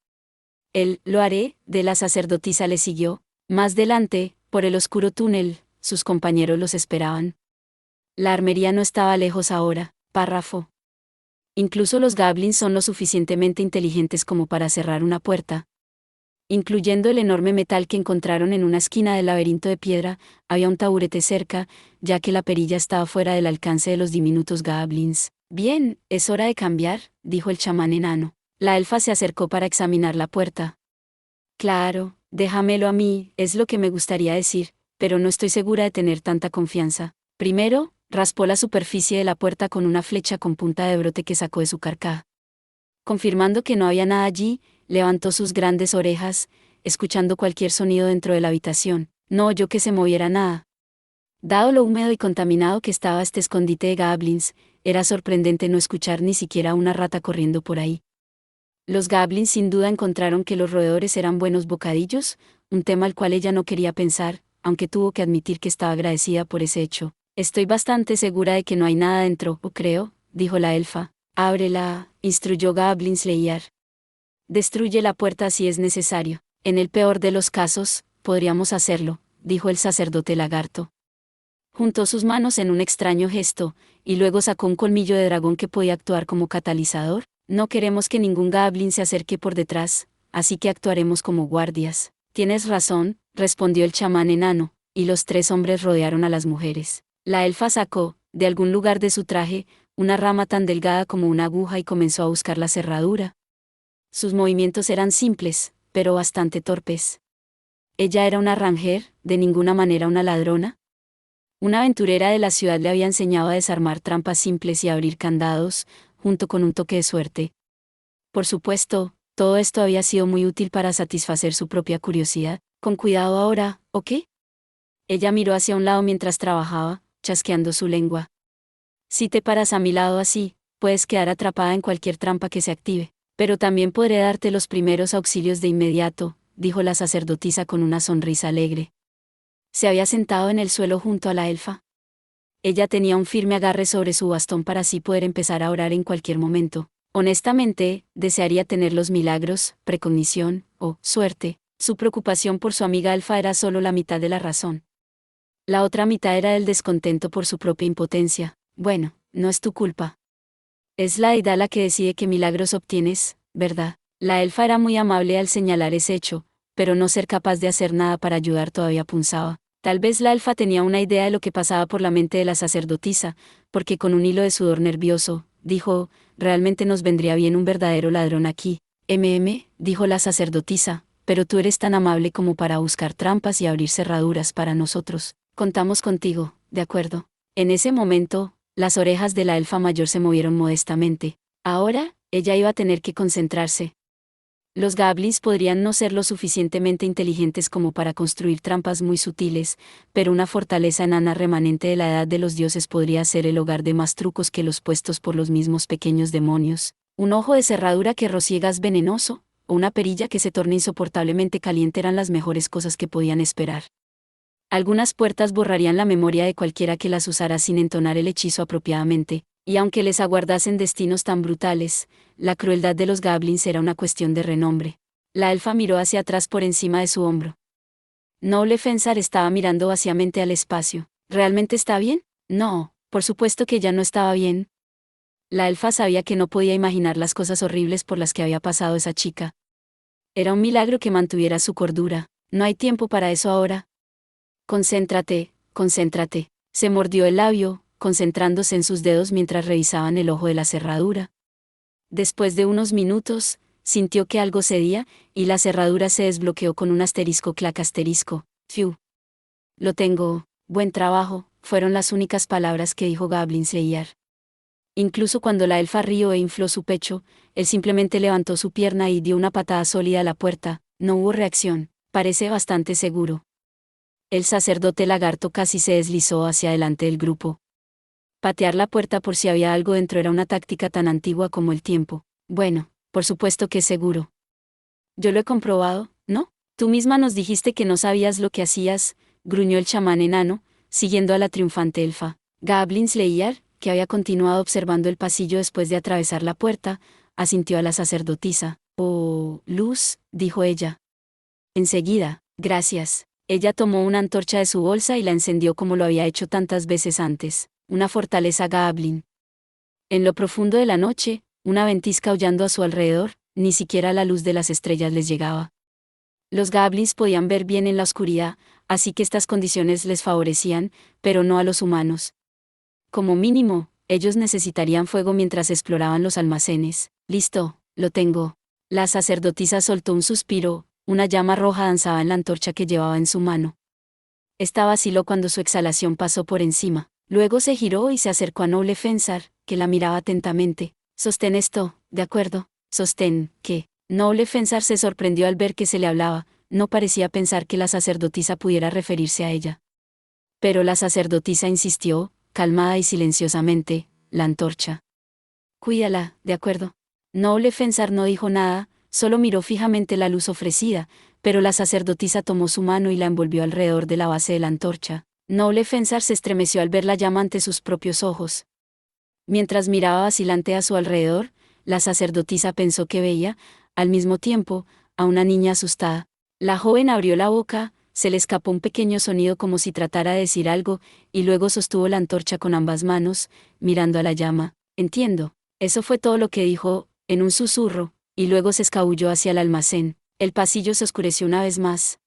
Lo haré, de la sacerdotisa le siguió. Más delante, por el oscuro túnel, sus compañeros los esperaban. La armería no estaba lejos ahora. Párrafo. Incluso los goblins son lo suficientemente inteligentes como para cerrar una puerta. Incluyendo el enorme metal que encontraron en una esquina del laberinto de piedra, había un taburete cerca, ya que la perilla estaba fuera del alcance de los diminutos goblins. Bien, es hora de cambiar, dijo el chamán enano. La elfa se acercó para examinar la puerta. Claro, déjamelo a mí, es lo que me gustaría decir, pero no estoy segura de tener tanta confianza. Primero, raspó la superficie de la puerta con una flecha con punta de brote que sacó de su carcaj. Confirmando que no había nada allí, levantó sus grandes orejas, escuchando cualquier sonido dentro de la habitación. No oyó que se moviera nada. Dado lo húmedo y contaminado que estaba este escondite de goblins, era sorprendente no escuchar ni siquiera una rata corriendo por ahí. Los goblins sin duda encontraron que los roedores eran buenos bocadillos, un tema al cual ella no quería pensar, aunque tuvo que admitir que estaba agradecida por ese hecho. Estoy bastante segura de que no hay nada dentro, creo, dijo la elfa. Ábrela, instruyó Goblin Slayer. Destruye la puerta si es necesario. En el peor de los casos, podríamos hacerlo, dijo el sacerdote lagarto. Juntó sus manos en un extraño gesto, y luego sacó un colmillo de dragón que podía actuar como catalizador. No queremos que ningún goblin se acerque por detrás, así que actuaremos como guardias. Tienes razón, respondió el chamán enano, y los tres hombres rodearon a las mujeres. La elfa sacó, de algún lugar de su traje, una rama tan delgada como una aguja y comenzó a buscar la cerradura. Sus movimientos eran simples, pero bastante torpes. ¿Ella era una ranger, de ninguna manera una ladrona? Una aventurera de la ciudad le había enseñado a desarmar trampas simples y a abrir candados, junto con un toque de suerte. Por supuesto, Todo esto había sido muy útil para satisfacer su propia curiosidad. Con cuidado ahora, ¿o qué? Ella miró hacia un lado mientras trabajaba, chasqueando su lengua. Si te paras a mi lado así, puedes quedar atrapada en cualquier trampa que se active. Pero también podré darte los primeros auxilios de inmediato, dijo la sacerdotisa con una sonrisa alegre. Se había sentado en el suelo junto a la elfa. Ella tenía un firme agarre sobre su bastón para así poder empezar a orar en cualquier momento. Honestamente, desearía tener los milagros, precognición, o suerte. Su preocupación por su amiga elfa era solo la mitad de la razón. La otra mitad era el descontento por su propia impotencia. Bueno, no es tu culpa. Es la deidad la que decide qué milagros obtienes, ¿verdad? La elfa era muy amable al señalar ese hecho, pero no ser capaz de hacer nada para ayudar todavía punzaba. Tal vez la elfa tenía una idea de lo que pasaba por la mente de la sacerdotisa, porque con un hilo de sudor nervioso, dijo, realmente nos vendría bien un verdadero ladrón aquí. Dijo la sacerdotisa, pero tú eres tan amable como para buscar trampas y abrir cerraduras para nosotros. Contamos contigo, ¿de acuerdo? En ese momento, las orejas de la elfa mayor se movieron modestamente. Ahora, ella iba a tener que concentrarse. Los goblins podrían no ser lo suficientemente inteligentes como para construir trampas muy sutiles, pero una fortaleza enana remanente de la edad de los dioses podría ser el hogar de más trucos que los puestos por los mismos pequeños demonios. Un ojo de cerradura que rocié gas venenoso, o una perilla que se torne insoportablemente caliente eran las mejores cosas que podían esperar. Algunas puertas borrarían la memoria de cualquiera que las usara sin entonar el hechizo apropiadamente, y aunque les aguardasen destinos tan brutales, la crueldad de los goblins era una cuestión de renombre. La elfa miró hacia atrás por encima de su hombro. Noble Fensar estaba mirando vacíamente al espacio. ¿Realmente está bien? No, por supuesto que ya no estaba bien. La elfa sabía que no podía imaginar las cosas horribles por las que había pasado esa chica. Era un milagro que mantuviera su cordura. No hay tiempo para eso ahora. Concéntrate, concéntrate. Se mordió el labio, concentrándose en sus dedos mientras revisaban el ojo de la cerradura. Después de unos minutos, sintió que algo cedía, y la cerradura se desbloqueó con un asterisco clac asterisco. Fiu. Lo tengo, buen trabajo, fueron las únicas palabras que dijo Goblin Slayer. Incluso cuando la elfa rió e infló su pecho, él simplemente levantó su pierna y dio una patada sólida a la puerta. No hubo reacción. Parece bastante seguro. El sacerdote lagarto casi se deslizó hacia adelante del grupo. Patear la puerta por si había algo dentro era una táctica tan antigua como el tiempo. Bueno, por supuesto que es seguro. Yo lo he comprobado, ¿no? Tú misma nos dijiste que no sabías lo que hacías, gruñó el chamán enano, siguiendo a la triunfante elfa. Goblin Slayer, que había continuado observando el pasillo después de atravesar la puerta, asintió a la sacerdotisa. Oh, luz, dijo ella. Enseguida, gracias. Ella tomó una antorcha de su bolsa y la encendió como lo había hecho tantas veces antes. Una fortaleza goblin. En lo profundo de la noche, una ventisca aullando a su alrededor, ni siquiera la luz de las estrellas les llegaba. Los goblins podían ver bien en la oscuridad, así que estas condiciones les favorecían, pero no a los humanos. Como mínimo, ellos necesitarían fuego mientras exploraban los almacenes. Listo, lo tengo. La sacerdotisa soltó un suspiro, una llama roja danzaba en la antorcha que llevaba en su mano. Esta vaciló cuando su exhalación pasó por encima. Luego se giró y se acercó a Noble Fensar, que la miraba atentamente. Sostén esto, ¿de acuerdo? Sostén, ¿qué? Noble Fensar se sorprendió al ver que se le hablaba, no parecía pensar que la sacerdotisa pudiera referirse a ella. Pero la sacerdotisa insistió, calmada y silenciosamente, la antorcha. Cuídala, ¿de acuerdo? Noble Fensar no dijo nada, solo miró fijamente la luz ofrecida, pero la sacerdotisa tomó su mano y la envolvió alrededor de la base de la antorcha. Noble Fensar se estremeció al ver la llama ante sus propios ojos. Mientras miraba vacilante a su alrededor, la sacerdotisa pensó que veía, al mismo tiempo, a una niña asustada. La joven abrió la boca, se le escapó un pequeño sonido como si tratara de decir algo, y luego sostuvo la antorcha con ambas manos, mirando a la llama. Entiendo. Eso fue todo lo que dijo, en un susurro, y luego se escabulló hacia el almacén. El pasillo se oscureció una vez más.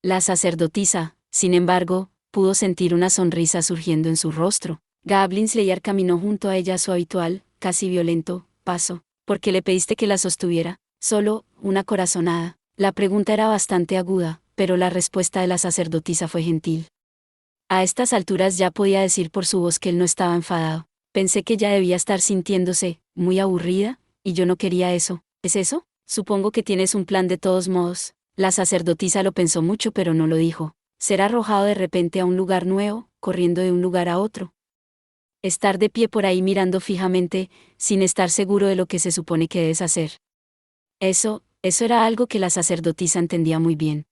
La sacerdotisa, sin embargo, pudo sentir una sonrisa surgiendo en su rostro. Goblin Slayer caminó junto a ella a su habitual, casi violento, paso. ¿Por qué le pediste que la sostuviera? Solo, una corazonada. La pregunta era bastante aguda, pero la respuesta de la sacerdotisa fue gentil. A estas alturas ya podía decir por su voz que él no estaba enfadado. Pensé que ella debía estar sintiéndose muy aburrida, y yo no quería eso. ¿Es eso? Supongo que tienes un plan de todos modos. La sacerdotisa lo pensó mucho pero no lo dijo. Ser arrojado de repente a un lugar nuevo, corriendo de un lugar a otro. Estar de pie por ahí mirando fijamente, sin estar seguro de lo que se supone que debes hacer. Eso era algo que la sacerdotisa entendía muy bien.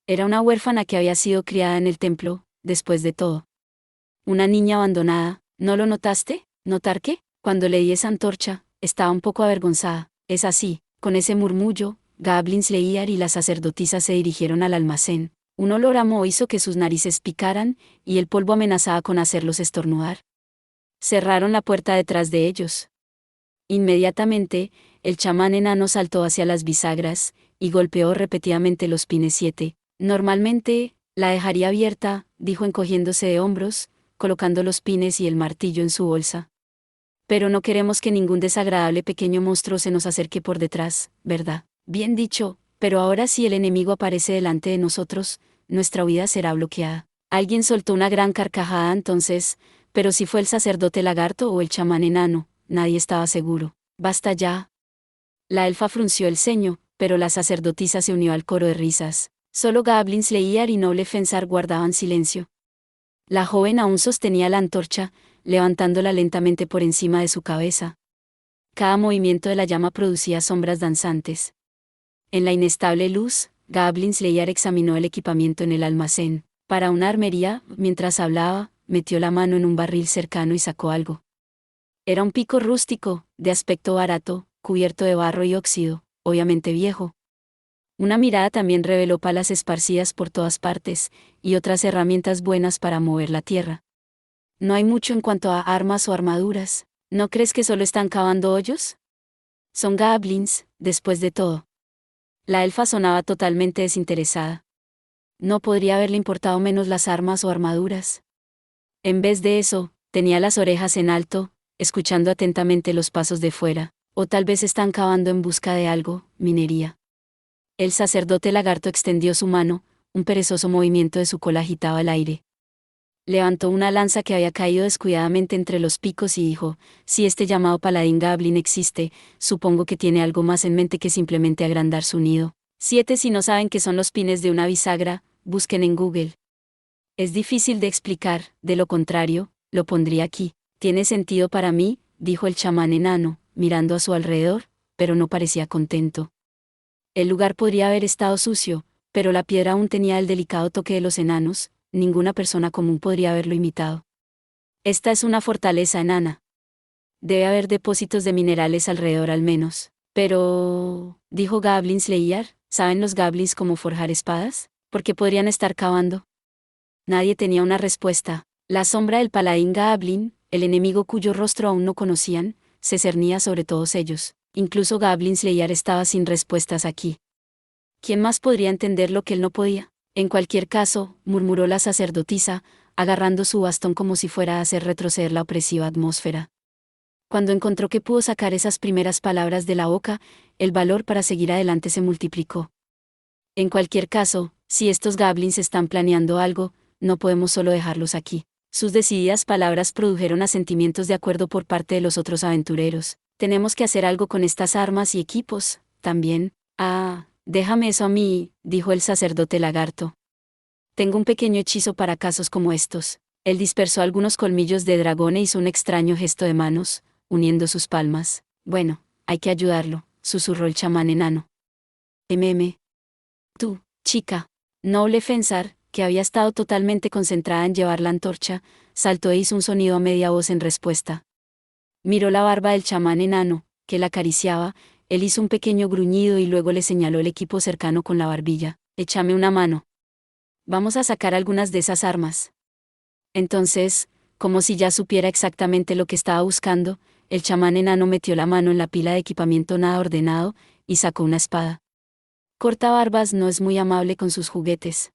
Era una huérfana que había sido criada en el templo, después de todo. Una niña abandonada, ¿no lo notaste? ¿Notar qué? Cuando le di esa antorcha, estaba un poco avergonzada. Es así, con ese murmullo, Goblins Leíar y la sacerdotisa se dirigieron al almacén. Un olor a moho hizo que sus narices picaran, y el polvo amenazaba con hacerlos estornudar. Cerraron la puerta detrás de ellos. Inmediatamente, el chamán enano saltó hacia las bisagras, y golpeó repetidamente los pines 7. Normalmente, la dejaría abierta, dijo encogiéndose de hombros, colocando los pines y el martillo en su bolsa. Pero no queremos que ningún desagradable pequeño monstruo se nos acerque por detrás, ¿verdad? Bien dicho, pero ahora si el enemigo aparece delante de nosotros, nuestra huida será bloqueada. Alguien soltó una gran carcajada entonces, pero si fue el sacerdote lagarto o el chamán enano, nadie estaba seguro. Basta ya. La elfa frunció el ceño, pero la sacerdotisa se unió al coro de risas. Solo Goblins Leíar y Noble Fensar guardaban silencio. La joven aún sostenía la antorcha, levantándola lentamente por encima de su cabeza. Cada movimiento de la llama producía sombras danzantes. En la inestable luz, Goblins Leíar examinó el equipamiento en el almacén. Para una armería, mientras hablaba, metió la mano en un barril cercano y sacó algo. Era un pico rústico, de aspecto barato, cubierto de barro y óxido, obviamente viejo. Una mirada también reveló palas esparcidas por todas partes, y otras herramientas buenas para mover la tierra. No hay mucho en cuanto a armas o armaduras. ¿No crees que solo están cavando hoyos? Son goblins, después de todo. La elfa sonaba totalmente desinteresada. No podría haberle importado menos las armas o armaduras. En vez de eso, tenía las orejas en alto, escuchando atentamente los pasos de fuera, o tal vez están cavando en busca de algo, minería. El sacerdote lagarto extendió su mano, un perezoso movimiento de su cola agitaba el aire. Levantó una lanza que había caído descuidadamente entre los picos y dijo, si este llamado paladín Goblin existe, supongo que tiene algo más en mente que simplemente agrandar su nido. 7. Si no saben qué son los pines de una bisagra, busquen en Google. Es difícil de explicar, de lo contrario, lo pondría aquí. Tiene sentido para mí, dijo el chamán enano, mirando a su alrededor, pero no parecía contento. El lugar podría haber estado sucio, pero la piedra aún tenía el delicado toque de los enanos, ninguna persona común podría haberlo imitado. Esta es una fortaleza enana. Debe haber depósitos de minerales alrededor al menos. Pero, dijo Goblins Leíar, ¿saben los goblins cómo forjar espadas? ¿Por qué podrían estar cavando? Nadie tenía una respuesta. La sombra del paladín Goblin, el enemigo cuyo rostro aún no conocían, se cernía sobre todos ellos. Incluso Goblins Leíar estaba sin respuestas aquí. ¿Quién más podría entender lo que él no podía? En cualquier caso, murmuró la sacerdotisa, agarrando su bastón como si fuera a hacer retroceder la opresiva atmósfera. Cuando encontró que pudo sacar esas primeras palabras de la boca, el valor para seguir adelante se multiplicó. En cualquier caso, si estos goblins están planeando algo, no podemos solo dejarlos aquí. Sus decididas palabras produjeron asentimientos de acuerdo por parte de los otros aventureros. Tenemos que hacer algo con estas armas y equipos, también. Déjame eso a mí, dijo el sacerdote lagarto. Tengo un pequeño hechizo para casos como estos. Él dispersó algunos colmillos de dragón e hizo un extraño gesto de manos, uniendo sus palmas. Bueno, hay que ayudarlo, susurró el chamán enano. Tú, chica. Noble Fensar, que había estado totalmente concentrada en llevar la antorcha, saltó e hizo un sonido a media voz en respuesta. Miró la barba del chamán enano, que la acariciaba, él hizo un pequeño gruñido y luego le señaló el equipo cercano con la barbilla. Échame una mano. Vamos a sacar algunas de esas armas. Entonces, como si ya supiera exactamente lo que estaba buscando, el chamán enano metió la mano en la pila de equipamiento nada ordenado, y sacó una espada. Cortabarbas no es muy amable con sus juguetes.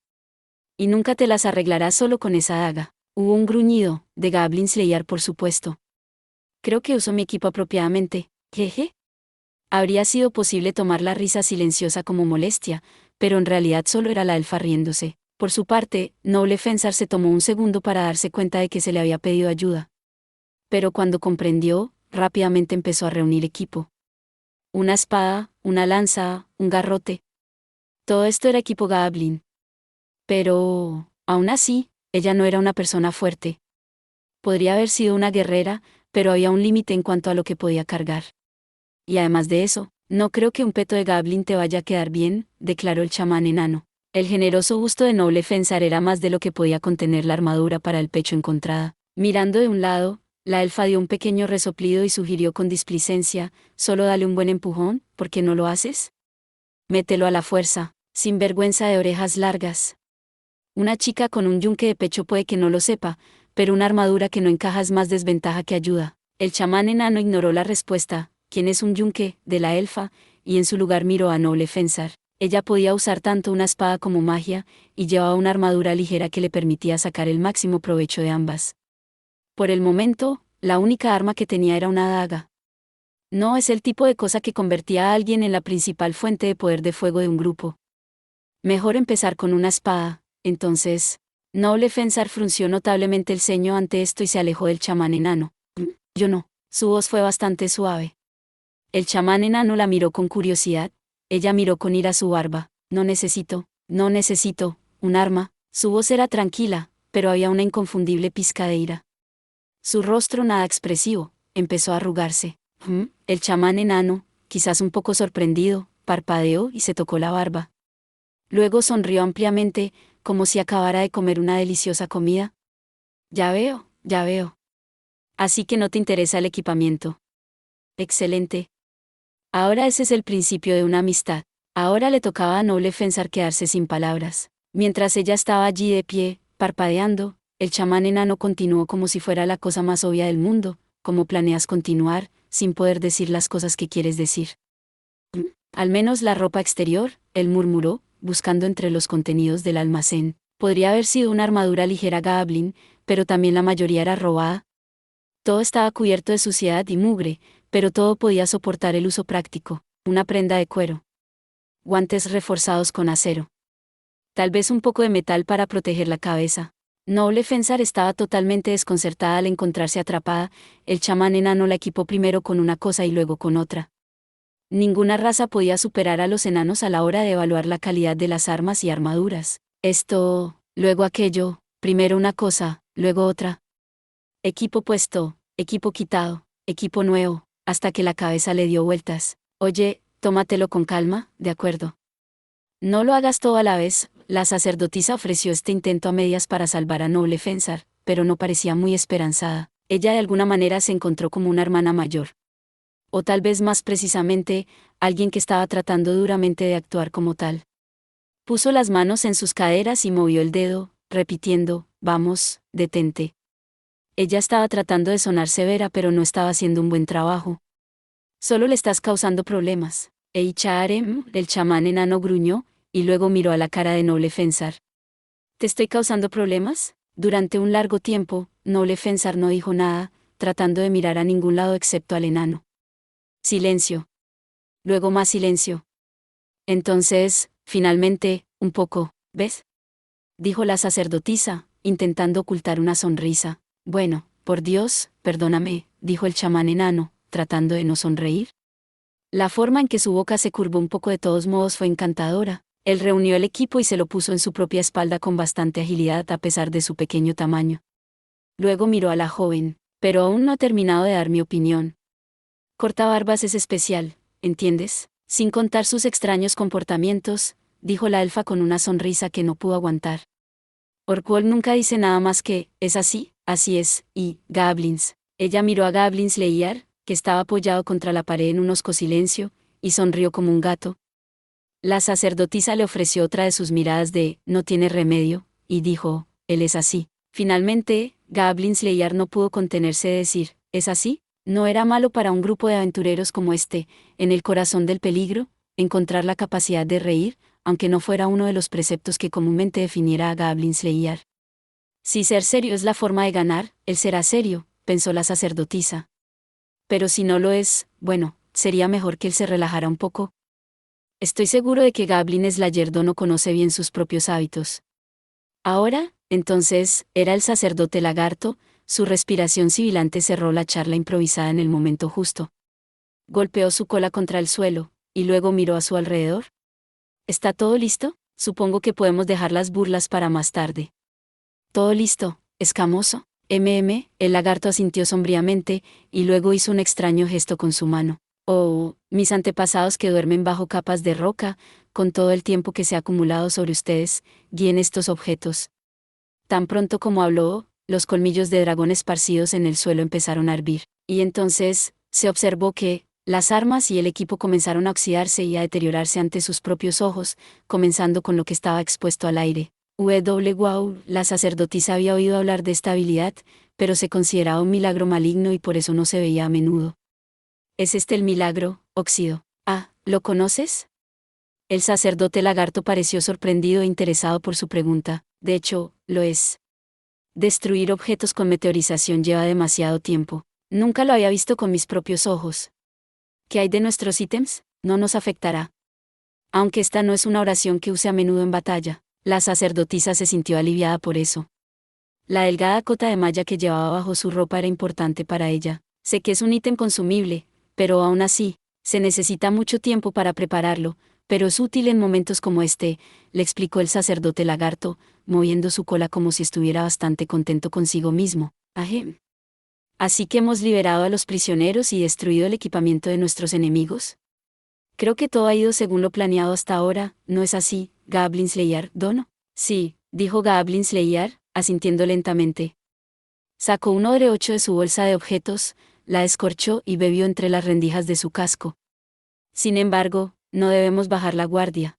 Y nunca te las arreglarás solo con esa daga. Hubo un gruñido, de Goblins Leíar por supuesto. Creo que uso mi equipo apropiadamente, jeje. Habría sido posible tomar la risa silenciosa como molestia, pero en realidad solo era la elfa riéndose. Por su parte, Noble Fensar se tomó un segundo para darse cuenta de que se le había pedido ayuda. Pero cuando comprendió, rápidamente empezó a reunir equipo. Una espada, una lanza, un garrote. Todo esto era equipo Goblin. Pero, aún así, ella no era una persona fuerte. Podría haber sido una guerrera, pero había un límite en cuanto a lo que podía cargar. Y además de eso, no creo que un peto de Goblin te vaya a quedar bien, declaró el chamán enano. El generoso gusto de noble Fensar era más de lo que podía contener la armadura para el pecho encontrada. Mirando de un lado, la elfa dio un pequeño resoplido y sugirió con displicencia, solo dale un buen empujón, ¿por qué no lo haces? Mételo a la fuerza, sin vergüenza de orejas largas. Una chica con un yunque de pecho puede que no lo sepa, pero una armadura que no encaja es más desventaja que ayuda. El chamán enano ignoró la respuesta, ¿quién es un yunque?, de la elfa, y en su lugar miró a noble Fensar. Ella podía usar tanto una espada como magia, y llevaba una armadura ligera que le permitía sacar el máximo provecho de ambas. Por el momento, la única arma que tenía era una daga. No es el tipo de cosa que convertía a alguien en la principal fuente de poder de fuego de un grupo. Mejor empezar con una espada. Entonces, noble Fensar frunció notablemente el ceño ante esto y se alejó del chamán enano. Yo no. Su voz fue bastante suave. El chamán enano la miró con curiosidad. Ella miró con ira su barba. No necesito, un arma. Su voz era tranquila, pero había una inconfundible pizca de ira. Su rostro nada expresivo, empezó a arrugarse. El chamán enano, quizás un poco sorprendido, parpadeó y se tocó la barba. Luego sonrió ampliamente, como si acabara de comer una deliciosa comida. Ya veo. Así que no te interesa el equipamiento. Excelente. Ahora ese es el principio de una amistad. Ahora le tocaba a noble Fensar quedarse sin palabras. Mientras ella estaba allí de pie, parpadeando, el chamán enano continuó como si fuera la cosa más obvia del mundo. ¿Cómo planeas continuar, sin poder decir las cosas que quieres decir? Al menos la ropa exterior, él murmuró, buscando entre los contenidos del almacén. Podría haber sido una armadura ligera Goblin, pero también la mayoría era robada. Todo estaba cubierto de suciedad y mugre, pero todo podía soportar el uso práctico. Una prenda de cuero. Guantes reforzados con acero. Tal vez un poco de metal para proteger la cabeza. Noble Fensar estaba totalmente desconcertada al encontrarse atrapada. El chamán enano la equipó primero con una cosa y luego con otra. Ninguna raza podía superar a los enanos a la hora de evaluar la calidad de las armas y armaduras. Esto, luego aquello, primero una cosa, luego otra. Equipo puesto, equipo quitado, equipo nuevo, hasta que la cabeza le dio vueltas. Oye, tómatelo con calma, ¿de acuerdo? No lo hagas todo a la vez. La sacerdotisa ofreció este intento a medias para salvar a noble Fensar, pero no parecía muy esperanzada. Ella de alguna manera se encontró como una hermana mayor. O tal vez más precisamente, alguien que estaba tratando duramente de actuar como tal. Puso las manos en sus caderas y movió el dedo, repitiendo, vamos, detente. Ella estaba tratando de sonar severa pero no estaba haciendo un buen trabajo. Solo le estás causando problemas. Eicharem, el chamán enano gruñó, y luego miró a la cara de noble Fensar. ¿Te estoy causando problemas? Durante un largo tiempo, noble Fensar no dijo nada, tratando de mirar a ningún lado excepto al enano. Silencio. Luego más silencio. Entonces, finalmente, un poco, ¿ves? Dijo la sacerdotisa, intentando ocultar una sonrisa. Bueno, por Dios, perdóname, dijo el chamán enano, tratando de no sonreír. La forma en que su boca se curvó un poco de todos modos fue encantadora. Él reunió el equipo y se lo puso en su propia espalda con bastante agilidad a pesar de su pequeño tamaño. Luego miró a la joven, pero aún no he terminado de dar mi opinión. Cortabarbas es especial, ¿entiendes? Sin contar sus extraños comportamientos, dijo la elfa con una sonrisa que no pudo aguantar. Orkwol nunca dice nada más que, ¿es así? Así es, y, Goblins. Ella miró a Goblins Leyar, que estaba apoyado contra la pared en un hosco silencio, y sonrió como un gato. La sacerdotisa le ofreció otra de sus miradas de, no tiene remedio, y dijo, él es así. Finalmente, Goblins Leyar no pudo contenerse de decir, ¿es así? No era malo para un grupo de aventureros como este, en el corazón del peligro, encontrar la capacidad de reír, aunque no fuera uno de los preceptos que comúnmente definiera a Goblins Leyar. Si ser serio es la forma de ganar, él será serio, pensó la sacerdotisa. Pero si no lo es, bueno, sería mejor que él se relajara un poco. Estoy seguro de que Goblin Slayerdo no conoce bien sus propios hábitos. Ahora, entonces, era el sacerdote lagarto. Su respiración sibilante cerró la charla improvisada en el momento justo. Golpeó su cola contra el suelo, y luego miró a su alrededor. ¿Está todo listo? Supongo que podemos dejar las burlas para más tarde. Todo listo, escamoso. El lagarto asintió sombríamente, y luego hizo un extraño gesto con su mano. Oh, mis antepasados que duermen bajo capas de roca, con todo el tiempo que se ha acumulado sobre ustedes, guíen estos objetos. Tan pronto como habló, los colmillos de dragón esparcidos en el suelo empezaron a hervir, y entonces, se observó que, las armas y el equipo comenzaron a oxidarse y a deteriorarse ante sus propios ojos, comenzando con lo que estaba expuesto al aire. Wow, la sacerdotisa había oído hablar de esta habilidad, pero se consideraba un milagro maligno y por eso no se veía a menudo. ¿Es este el milagro, óxido? Ah, ¿lo conoces? El sacerdote lagarto pareció sorprendido e interesado por su pregunta. De hecho, lo es. Destruir objetos con meteorización lleva demasiado tiempo. Nunca lo había visto con mis propios ojos. ¿Qué hay de nuestros ítems? No nos afectará. Aunque esta no es una oración que use a menudo en batalla, la sacerdotisa se sintió aliviada por eso. La delgada cota de malla que llevaba bajo su ropa era importante para ella. Sé que es un ítem consumible, pero aún así, se necesita mucho tiempo para prepararlo, pero es útil en momentos como este, le explicó el sacerdote lagarto, moviendo su cola como si estuviera bastante contento consigo mismo. Ahem. Así que hemos liberado a los prisioneros y destruido el equipamiento de nuestros enemigos. Creo que todo ha ido según lo planeado hasta ahora, ¿no es así, Goblin Slayer, Dono? Sí, dijo Goblin Slayer, asintiendo lentamente. Sacó uno de 8 de su bolsa de objetos, la escorchó y bebió entre las rendijas de su casco. Sin embargo, no debemos bajar la guardia.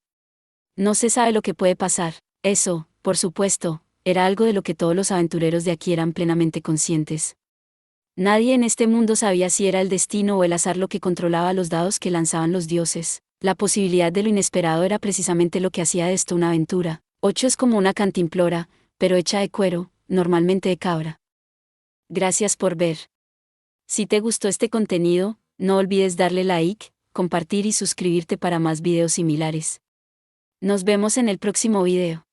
No se sabe lo que puede pasar. Eso, por supuesto, era algo de lo que todos los aventureros de aquí eran plenamente conscientes. Nadie en este mundo sabía si era el destino o el azar lo que controlaba los dados que lanzaban los dioses. La posibilidad de lo inesperado era precisamente lo que hacía de esto una aventura. 8 es como una cantimplora, pero hecha de cuero, normalmente de cabra. Gracias por ver. Si te gustó este contenido, no olvides darle like, compartir y suscribirte para más videos similares. Nos vemos en el próximo video.